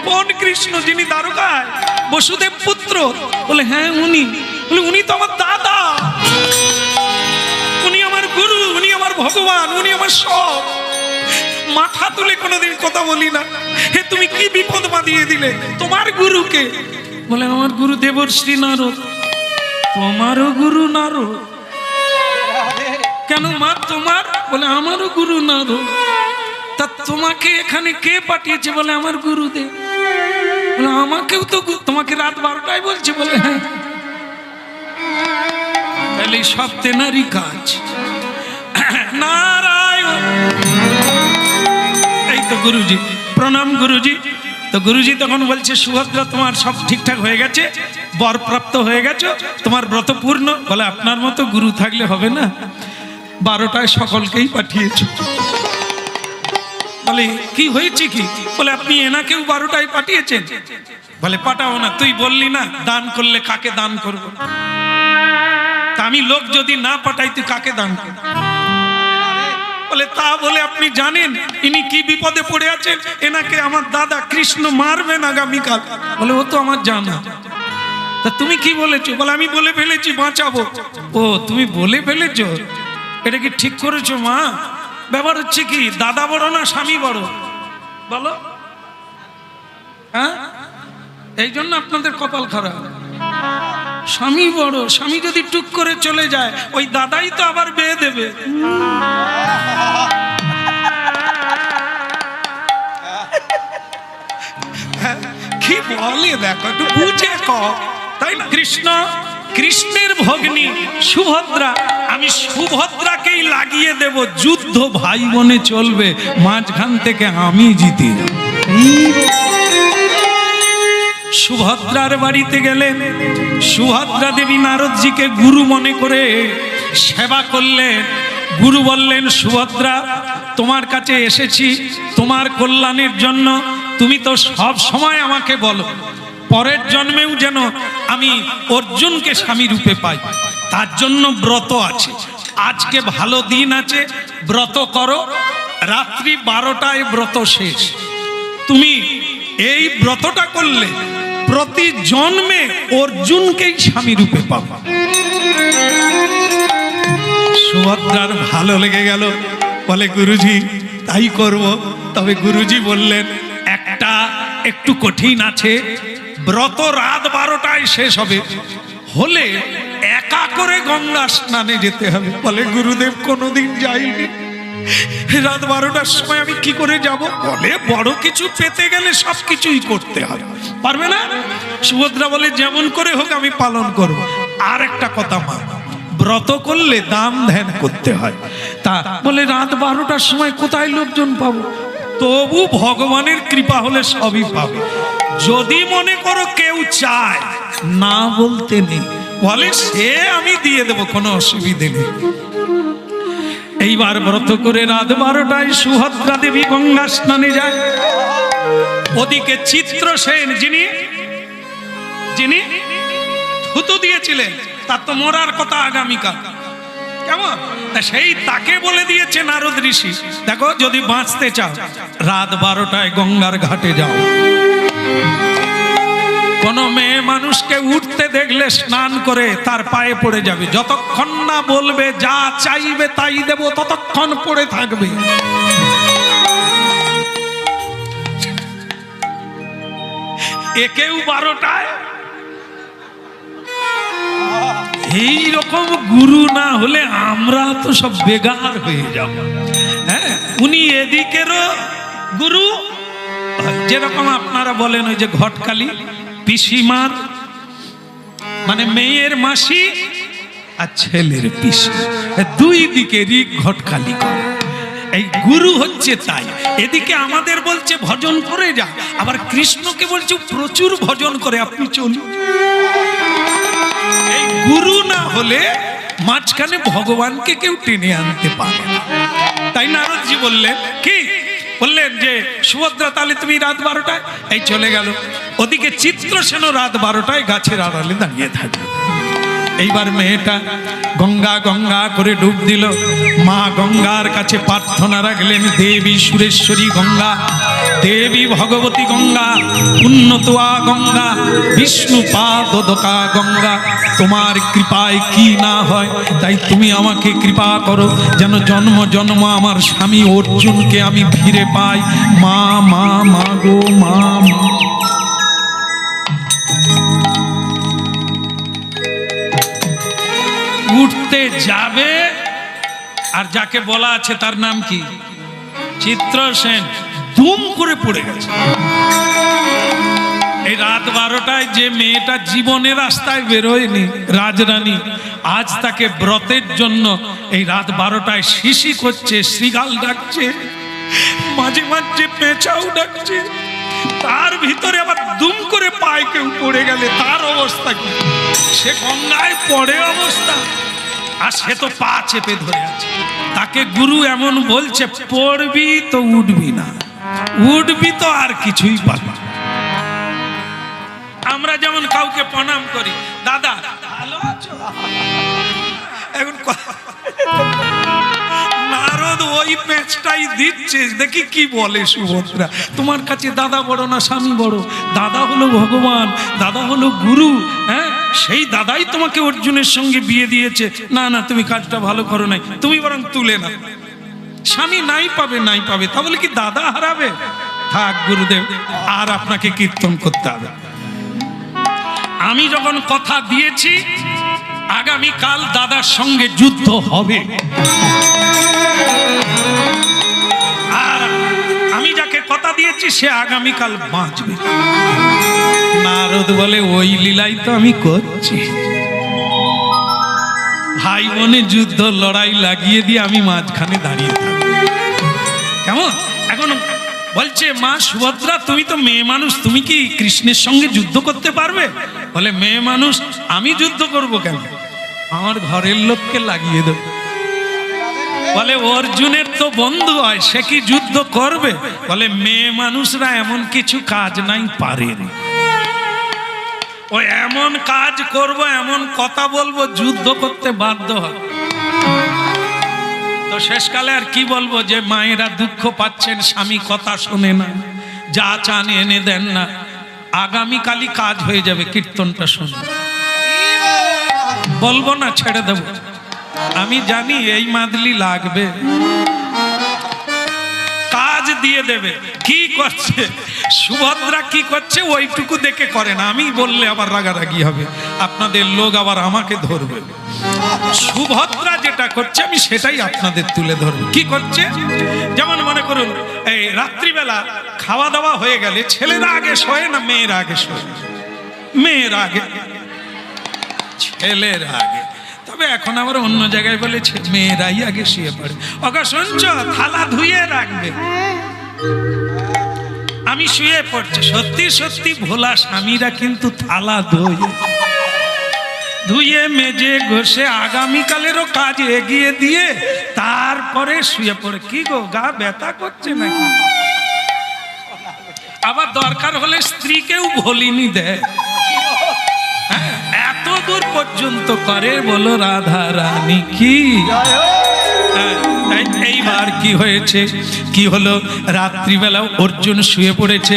কোন কৃষ্ণ? যিনি দ্বারকায় বসুদেব পুত্র? বলে হ্যাঁ উনি। বলে উনি তো আমার দাদা, উনি আমার গুরু, উনি আমার ভগবান, উনি আমার সব। মাথা তুলে কোনোদিন কথা বলি না। হে তুমি কি বিপদ বাঁধিয়ে দিলে? তোমার গুরুকে? বলে আমার গুরু দেবর্ষি নারদ। তোমারও গুরু নারদ? কেন মা তোমার? বলে আমারও গুরু নারদ। তা তোমাকে এখানে কে পাঠিয়েছে? বলে আমার গুরুদেব। বলে আমাকেও তো তোমাকে রাত 12টায় বলছে? বলে হ্যাঁ। তাহলে সব তেনারই কাজ। নারায়ণ। এই তো গুরুজি, প্রণাম গুরুজি। তো গুরুজি তখন বলছে, সুভদ্রা তোমার সব ঠিকঠাক হয়ে গেছে, বরপ্রাপ্ত হয়ে গেছো, তোমার ব্রত পূর্ণ। বলে আপনার মতো গুরু থাকলে হবে না, 12টায় সকলকেই পাঠিয়েছো। বলে কি হয়েছে কি? বলে আপনি এনাকেও 12টায় পাঠিয়েছেন। বলে পাঠাও না, তুই বললি না দান করলে কাকে দান করবো? তা আমি লোক যদি না পাঠাই তুই কাকে দান করবো? বলে তা বলে আপনি জানেন ইনি কি বিপদে পড়ে আছেন? এনাকে আমার দাদা কৃষ্ণ মারবেন আগামীকাল। বলে ও তো আমার জানা। তা তুমি কি বলেছো? বলে আমি বলে ফেলেছি বাঁচাবো। ও তুমি বলে ফেলেছো? এটা কি ঠিক করেছো মা? ব্যাপার হচ্ছে কি, দাদা বড় না স্বামী বড়? বলো। হ্যাঁ, এই জন্য আপনাদের কপাল খারাপ। স্বামী বড়, স্বামী যদি টুক করে চলে যায় ওই দাদাই তো আবার বিয়ে দেবে। কি বলে দেখো, একটু বুঝে কও, তাই না? কৃষ্ণ, কৃষ্ণের ভগ্নী সুভদ্রা, আমি সুভদ্রাকেই লাগিয়ে দেব যুদ্ধ, ভাই বোনে চলবে, মাঝখান থেকে আমি জিতে যাব। সুভদ্রার বাড়িতে গেলেন, সুভদ্রা দেবী নারদজিকে গুরু মনে করে সেবা করলেন। গুরু বললেন, সুভদ্রা তোমার কাছে এসেছি তোমার কল্যাণের জন্য। তুমি তো সব সময় আমাকে বলো পরের জন্মেও যেন আমি অর্জুনকে স্বামী রূপে পাই, তার জন্য ব্রত আছে। আজকে ভালো দিন আছে, ব্রত করো, রাত্রি 12টায় ব্রত শেষ। তুমি এই ব্রতটা করলে প্রতি জন্মে অর্জুনকেই স্বামী রূপে পাবা। সুভদ্রার ভালো লেগে গেল, বলে গুরুজি তাই করব। তবে গুরুজি বললেন একটা একটু কঠিন আছে, ব্রত রাত 12টায় শেষ হবে, হলে একা করে গঙ্গা স্নানে যেতে হবে। বলে গুরুদেব কোনোদিন যাইনি, রাত 12টার সময় আমি কি করে যাব? বলে বড় কিছু পেতে গেলে সব কিছুই করতে হবে, পারবে না? সুভদ্রা বলে যেমন করে হোক আমি পালন করব। আর একটা কথা মা, ব্রত করলে দাম ধ্যান করতে হয়। তা বলে রাত 12টার সময় কোথায় লোকজন পাবো? তবু ভগবানের কৃপা হলে সবই পাবে। যদি মনে করো কেউ চায়, না বলতে নেই, বলে সে আমি দিয়ে দেব, কোনো অসুবিধে নেই। এইবার ব্রত করে রাত 12টায় সুভদ্রা দেবী গঙ্গা স্নানে যায়। ওদিকে চিত্রসেন, যিনি যিনি থুতু দিয়েছিলেন, তার তো মরার কথা আগামীকাল, কেমন? সেই তাকে বলে দিয়েছে নারদ ঋষি, দেখো যদি বাঁচতে চাও রাত 12টায় গঙ্গার ঘাটে যাও। কোন মেয়ে মানুষকে উঠতে দেখলে স্নান করে তার পায়ে পড়ে যাবে, যতক্ষণ না বলবে যা চাইবে তাই দেব ততক্ষণ পড়ে থাকবে। একেও 12টায়। এইরকম গুরু না হলে আমরা তো সব বেগার হয়ে যাব। হ্যাঁ, উনি এদিকেরও গুরু, যেরকম আপনারা বলেন ওই যে ঘটকালি পিসিমার, মানে মেয়ের মাসি আর ছেলের পিসি, দুই দিকেরই ঘটকালি করে। এই গুরু হচ্ছে তাই। এদিকে আমাদের বলছে ভজন করে যা, আবার কৃষ্ণকে বলছে প্রচুর ভজন করে আপনি চলুন। এই গুরু না হলে মাঝখানে ভগবানকে কেউ টেনে আনতে পারে না। তাই নারদজি বললেন কি, বললেন যে সুভদ্রা তাহলে তুমি রাত 12টায়, এই চলে গেল। ওদিকে চিত্রসেনও রাত 12টায় গাছের আড়ালে দাঁড়িয়ে থাকবে। এইবার মেয়েটা গঙ্গা গঙ্গা করে ডুব দিল। মা গঙ্গার কাছে প্রার্থনা রাখলেন, দেবী সুরেশ্বরী গঙ্গা, দেবী ভগবতী গঙ্গা, উন্নতোয়া গঙ্গা, বিষ্ণু পাদোদকা গঙ্গা, তোমার কৃপায় কি না হয়, তাই তুমি আমাকে কৃপা করো যেন জন্ম জন্ম আমার স্বামী অর্জুনকে আমি ফিরে পাই। মা মা মা গো মা মা। উঠতে যাবে, আর যাকে বলা আছে তার নাম কি, চিত্রসেন, দুম করে পড়ে গেছে। এই রাত 12টায় যে মেয়েটা জীবনে রাস্তায় বেরোয়নি, রাজরানী, আজ তাকে ব্রতের জন্য এই রাত 12টায় শিশি করছে, শ্রীগাল ডাকছে, মাঝে মাঝে পেঁচাও ডাকছে। তার ভিতরে আবার দুম করে পায়ে কেউ পড়ে গেলে তার অবস্থা কি? সে গঙ্গায় পড়ে অবস্থা, আর সে তো পা চেপে ধরে আছে। তাকে গুরু এমন বলছে, পড়বি তো উঠবি না, উঠবি তো আর কিছুই পাবি। আমরা যেমন কাউকে প্রণাম করি, দাদা ভালো আছো, এখন নারদ ওই পেঁচটাই দিচ্ছে। দেখি কি বলে সুভদ্রা, তোমার কাছে দাদা বড় না স্বামী বড়? দাদা হলো ভগবান, দাদা হলো গুরু। হ্যাঁ, সেই দাদাই তোমাকে অর্জুনের সঙ্গে বিয়ে দিয়েছে। না না, তুমি কাজটা ভালো করো নাই, তুমি বরং তুলে না। স্বামী নাই পাবে নাই পাবে, তা বলে কি দাদা হারাবে? থাক গুরুদেব, আর আপনাকে কীর্তন করতে হবে। আমি যখন কথা দিয়েছি আগামীকাল দাদার সঙ্গে যুদ্ধ হবে, আর আমি যাকে কথা দিয়েছি সে আগামীকাল বাঁচবে। নারদ বলে ওই লীলাই তো আমি করছি, ভাই বোনে যুদ্ধ লড়াই লাগিয়ে দিয়ে আমি মাঝখানে দাঁড়িয়ে থাকি। কেমন? এখন বলছে মা সুভদ্রা তুমি তো মেয়ে মানুষ, তুমি কি কৃষ্ণের সঙ্গে যুদ্ধ করতে পারবে? বলে মেয়ে মানুষ আমি যুদ্ধ করব কেন, আমার ঘরের লোককে লাগিয়ে দেব। বলে অর্জুনের তো বন্ধু হয়, সে কি যুদ্ধ করবে? বলে মেয়ে মানুষরা এমন কিছু কাজ নাই পারে, ও এমন কাজ করব, এমন কথা বলবো, যুদ্ধ করতে বাধ্য হবে। তো শেষকালে আর কি বলবো, যে মায়েরা দুঃখ পাচ্ছেন, স্বামী কথা শোনে না, যা চান এনে দেন না। আগামীকালই কাজ হয়ে যাবে, কীর্তনটা শুনে বলবো না, ছেড়ে দেব। আমি জানি এই মাদলি লাগবে, কাজ দিয়ে দেবে। কি করছে সুভদ্রা, কি করছে ওইটুকু দেখে করে না, আমি বললে আবার রাগারাগি হবে, আপনাদের লোক আবার আমাকে ধরবে। সুভদ্রা যেটা করছে আমি সেটাই আপনাদের তুলে ধরব। কি করছে, যেমন মনে করুন এই রাত্রিবেলা খাওয়া দাওয়া হয়ে গেলে ছেলেরা আগে শোয় না মেয়েরা আগে শোয়? মেয়েরা আগে, ছেলেরা আগে। তবে এখন আবার অন্য জায়গায় বলেছে মেয়েরাই আগে শুয়ে পড়ে। ওগো শুনছ, থালা ধুয়ে রাখবে, আমি শুয়ে পড়ছি। সত্যি সত্যি ভোলা স্বামীরা কিন্তু থালা ধুয়ে মেজে ঘষে আগামীকালেরও কাজ এগিয়ে দিয়ে তারপরে শুয়ে পড়ে। কি গো, গা ব্যথা করছে নাকি? আবার দরকার হলে স্ত্রীকেও ভলিনি দেয়। এত দূর পর্যন্ত করে, বলো রাধা রানী কি। এইবার কি হয়েছে, কি হলো, রাত্রিবেলা অর্জুন শুয়ে পড়েছে।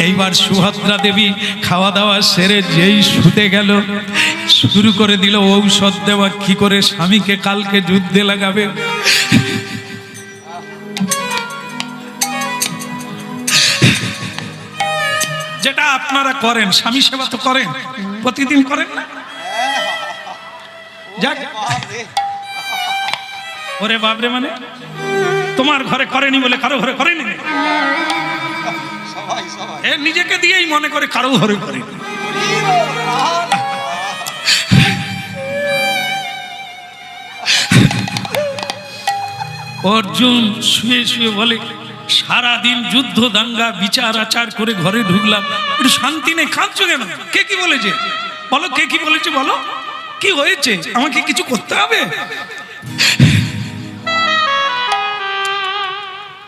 এইবার সুভদ্রা দেবী খাওয়া দাওয়া সেরে যেই শুতে গেল, শুরু করে দিল ঔষধ দেওয়া, কি করে স্বামীকে কালকে যুদ্ধে লাগাবে। যেটা আপনারা করেন, স্বামী সেবা তো করেন, প্রতিদিন করেন না? যাক, ওরে বাবরে, মানে তোমার ঘরে করেনি বলে কারো ঘরে করেনি, এ নিজেকে দিয়েই মনে করে কারো ঘরে করেনি। অর্জুন শুয়ে শুয়ে বলে সারাদিন যুদ্ধ দাঙ্গা বিচার আচার করে ঘরে ঢুকলাম, একটু শান্তি নেই, কাঁদছো কেন? কে কি বলেছে বলো, কে কি বলেছে বলো, কি হয়েছে, আমাকে কিছু করতে হবে?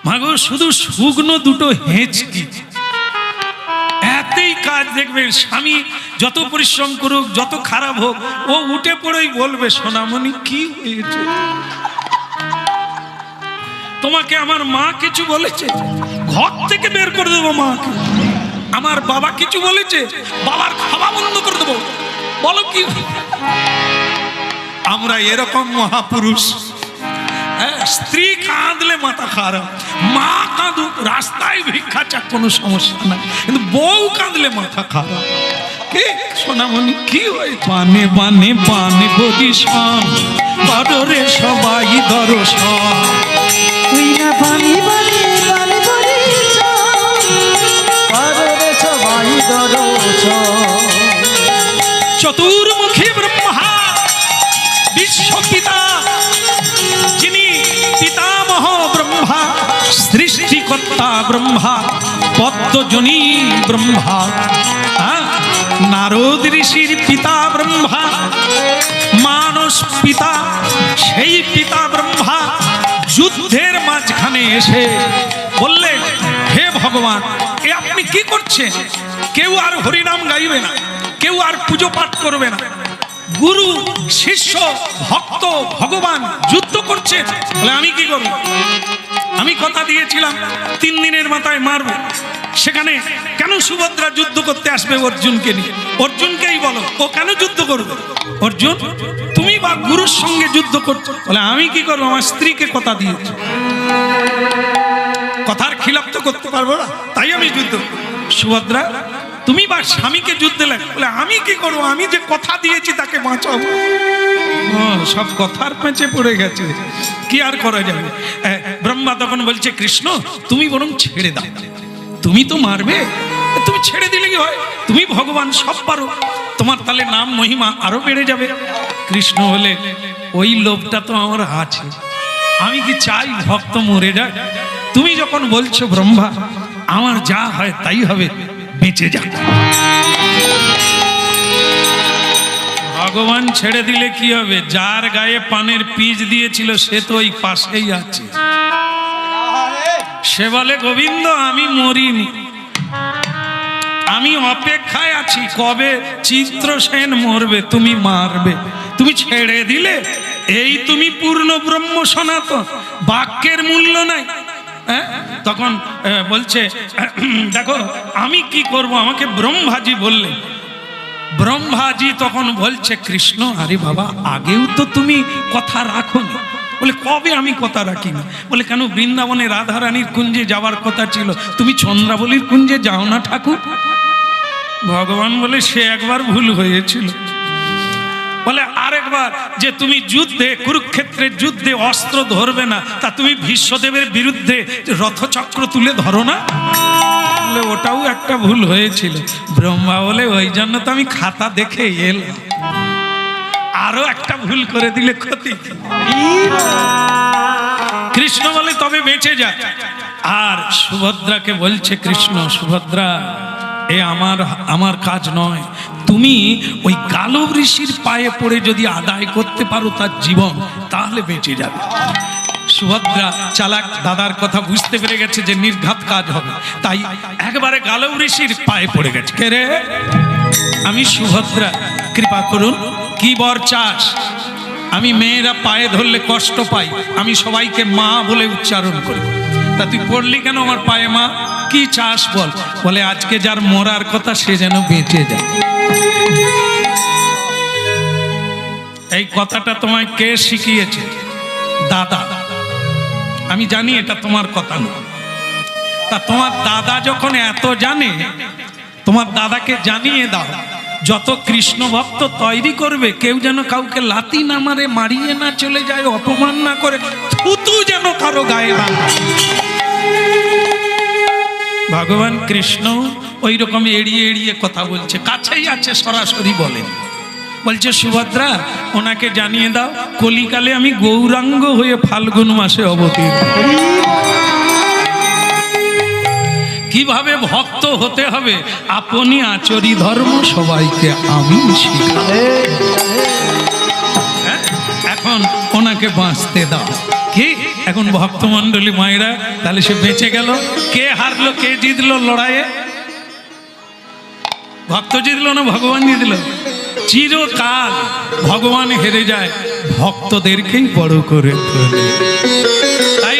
মাগো শুধু শুকনো দুটো হেঁচকি, এতেই কাজ দেখবে। স্বামী যত পরিশ্রম করুক, যত খারাপ হোক, ও উঠে পড়েই বলবে সোনামণি কি হয়েছে? তোমাকে আমার মা কিছু বলেছে, ঘর থেকে বের করে দেবো মাকে। আমার বাবা কিছু বলেছে, বাবার খাওয়া বন্ধ করে দেবো। বলো কি, আমরা এরকম মহাপুরুষ। স্ত্রী কাঁদলে মাথা খারাপ, মা কাঁদুক, রাস্তায় ভিক্ষা চাক, কোনো সমস্যা নাই, কিন্তু বউ কাঁদলে মাথা খারাপ। কে সোনামণি কি হয়? বানে বানে বানে পজিশন কররে সবাই দর্শন, তুই না বানি বানি বানি সবাই চতুর্মুখী ব্রহ্মা বিশ্বপিতা, যিনি পিতামহ ব্রহ্মা, সৃষ্টিকর্তা ব্রহ্মা, পদ্মজনী ব্রহ্মা, নারদ ঋষির পিতা ব্রহ্মা, মানস পিতা, সেই পিতা ব্রহ্মা যুদ্ধের মাঝখানে এসে বললেন হে ভগবান, এ আপনি কি করছেন? কেউ আর হরিনাম গাইবে না, কেউ আর পুজো পাঠ করবে না, গুরু শিষ্য ভক্ত ভগবান যুদ্ধ করছে। বলে আমি কি করব? আমি কথা দিয়েছিলাম 3 দিনের মাথায় মারব, সেখানে কেন সুভদ্রা যুদ্ধ করতে আসবে অর্জুনকে নিয়ে? অর্জুনকেই বলো, ও কেন যুদ্ধ করবে? অর্জুন তুমি বা গুরুর সঙ্গে যুদ্ধ করছো। বলে আমি কি করবো, আমার স্ত্রীকে কথা দিয়েছি। কথার খিলাপ তো করতে পারবো না, তাই আমি যুদ্ধ। সুভদ্রা তুমি বা স্বামীকে যুদ্ধে লাগে, বলে আমি কি করবো, আমি যে কথা দিয়েছি তাকে বাঁচাবো। ও, সব কথার পেঁচে পড়ে গেছে, কি আর করা যাবে। ব্রহ্মা তখন বলছে কৃষ্ণ তুমি বরং ছেড়ে দাও, তুমি তো মারবে, তুমি ছেড়ে দিলে কি হয়, তুমি ভগবান সব পারো, তোমার তাহলে নাম মহিমা আরো বেড়ে যাবে। কৃষ্ণ বলে ওই লোভটা তো আমার আছে, আমি কি চাই ভক্ত মরে যায়, তুমি যখন বলছো ব্রহ্মা আমার যা হয় তাই হবে, বেঁচে যাক। ভগবান ছেড়ে দিলে কি হবে, যার গায়ে পানের পিচ দিয়েছিল সে তো ওই পাশেই আছে, সে বলে গোবিন্দ আমি মরিনি, আমি অপেক্ষায় আছি কবে চিত্রসেন মরবে, তুমি মারবে, তুমি ছেড়ে দিলে, এই তুমি পূর্ণ ব্রহ্ম সনাতন, বাক্যের মূল্য নাই। তখন বলছে দেখো আমি কি করব, আমাকে ব্রহ্মাজি বললেন। ব্রহ্মাজি তখন বলছে কৃষ্ণ আরে বাবা আগেও তো তুমি কথা রাখোনি, বলে কবে আমি কথা রাখিনি, বলে কেন বৃন্দাবনে রাধারানীর কুঞ্জে যাওয়ার কথা ছিল, তুমি চন্দ্রাবলীর কুঞ্জে যাও না ঠাকুর। ভগবান বলে সে একবার ভুল হয়েছিল, বলে আরেকবার যে তুমি যুদ্ধে কুরুক্ষেত্রের যুদ্ধে অস্ত্র ধরবে না, তা তুমি ভীষ্মদেবের বিরুদ্ধে রথচক্র তুলে ধরো না, বলে ওটাও একটা ভুল হয়েছিল। ব্রহ্মা বলে ওই জন্য তো আমি খাতা দেখে এলাম, আরো একটা ভুল করে দিলে ক্ষতি। কৃষ্ণ বলে তবে বেঁচে যা। আর সুভদ্রাকে বলছে কৃষ্ণ সুভদ্রা এ আমার কাজ নয়, তুমি ওই গালব ঋষির পায়ে পড়ে যদি আদায় করতে পারো তার জীবন, তাহলে বেঁচে যাবে। সুভদ্রা চালাক, দাদার কথা বুঝতে পেরে গেছে যে নির্ঘাত কাজ হবে, তাই একবারে গালব ঋষির পায়ে পড়ে গেছে। কে রে? আমি সুভদ্রা, কৃপা করুন, কি বর চাস? আমি মেয়েরা পায়ে ধরলে কষ্ট পাই, আমি সবাইকে মা বলে উচ্চারণ করি, তা তুই পড়লি কেন আমার পায়ে মা? কি চাস বল? বলে আজকে যার মরার কথা সে যেন বেঁচে যায়। এই কথাটা তোমায় কে শিখিয়েছে? দাদা। আমি জানি এটা তোমার কথা না, তা তোমার দাদা যখন এত জানে, তোমার দাদাকে জানিয়ে দাও যত কৃষ্ণ ভক্ত তৈরি করবে কেউ যেন কাউকে লাথি না মারে, মারিয়ে না চলে যায়, অপমান না করে, থুতু যেন কারো গায়ে না। ভগবান কৃষ্ণ ওই রকম এড়িয়ে এড়িয়ে কথা বলছে, কাছেই আছে সরাসরি বলে, বলছে সুভদ্রা ওনাকে জানিয়ে দাও কলিকালে আমি গৌরাঙ্গ হয়ে ফাল্গুন মাসে অবতীর্ণ। কিভাবে ভক্ত হতে হবে, আপনি আচরি ধর্ম সবাইকে আমি শিখাবো। এখন ওনাকে বাঁচতে দাও। কি এখন ভক্তমণ্ডলী মায়েরা, তাহলে সে বেঁচে গেল। কে হারলো কে জিতলো লড়াইয়ে? ভক্ত জিতলো না ভগবান জিতলো? চিরকাল ভগবান হেরে যায়, ভক্তদেরকেই বড় করে তোলে। তাই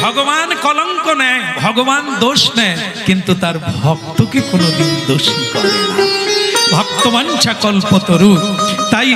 ভগবান কলঙ্ক নেয়, ভগবান দোষ নেয়, কিন্তু তার ভক্তকে কোনোদিন দোষী করে না। ভক্তবাঞ্ছা কল্পতরু। তাই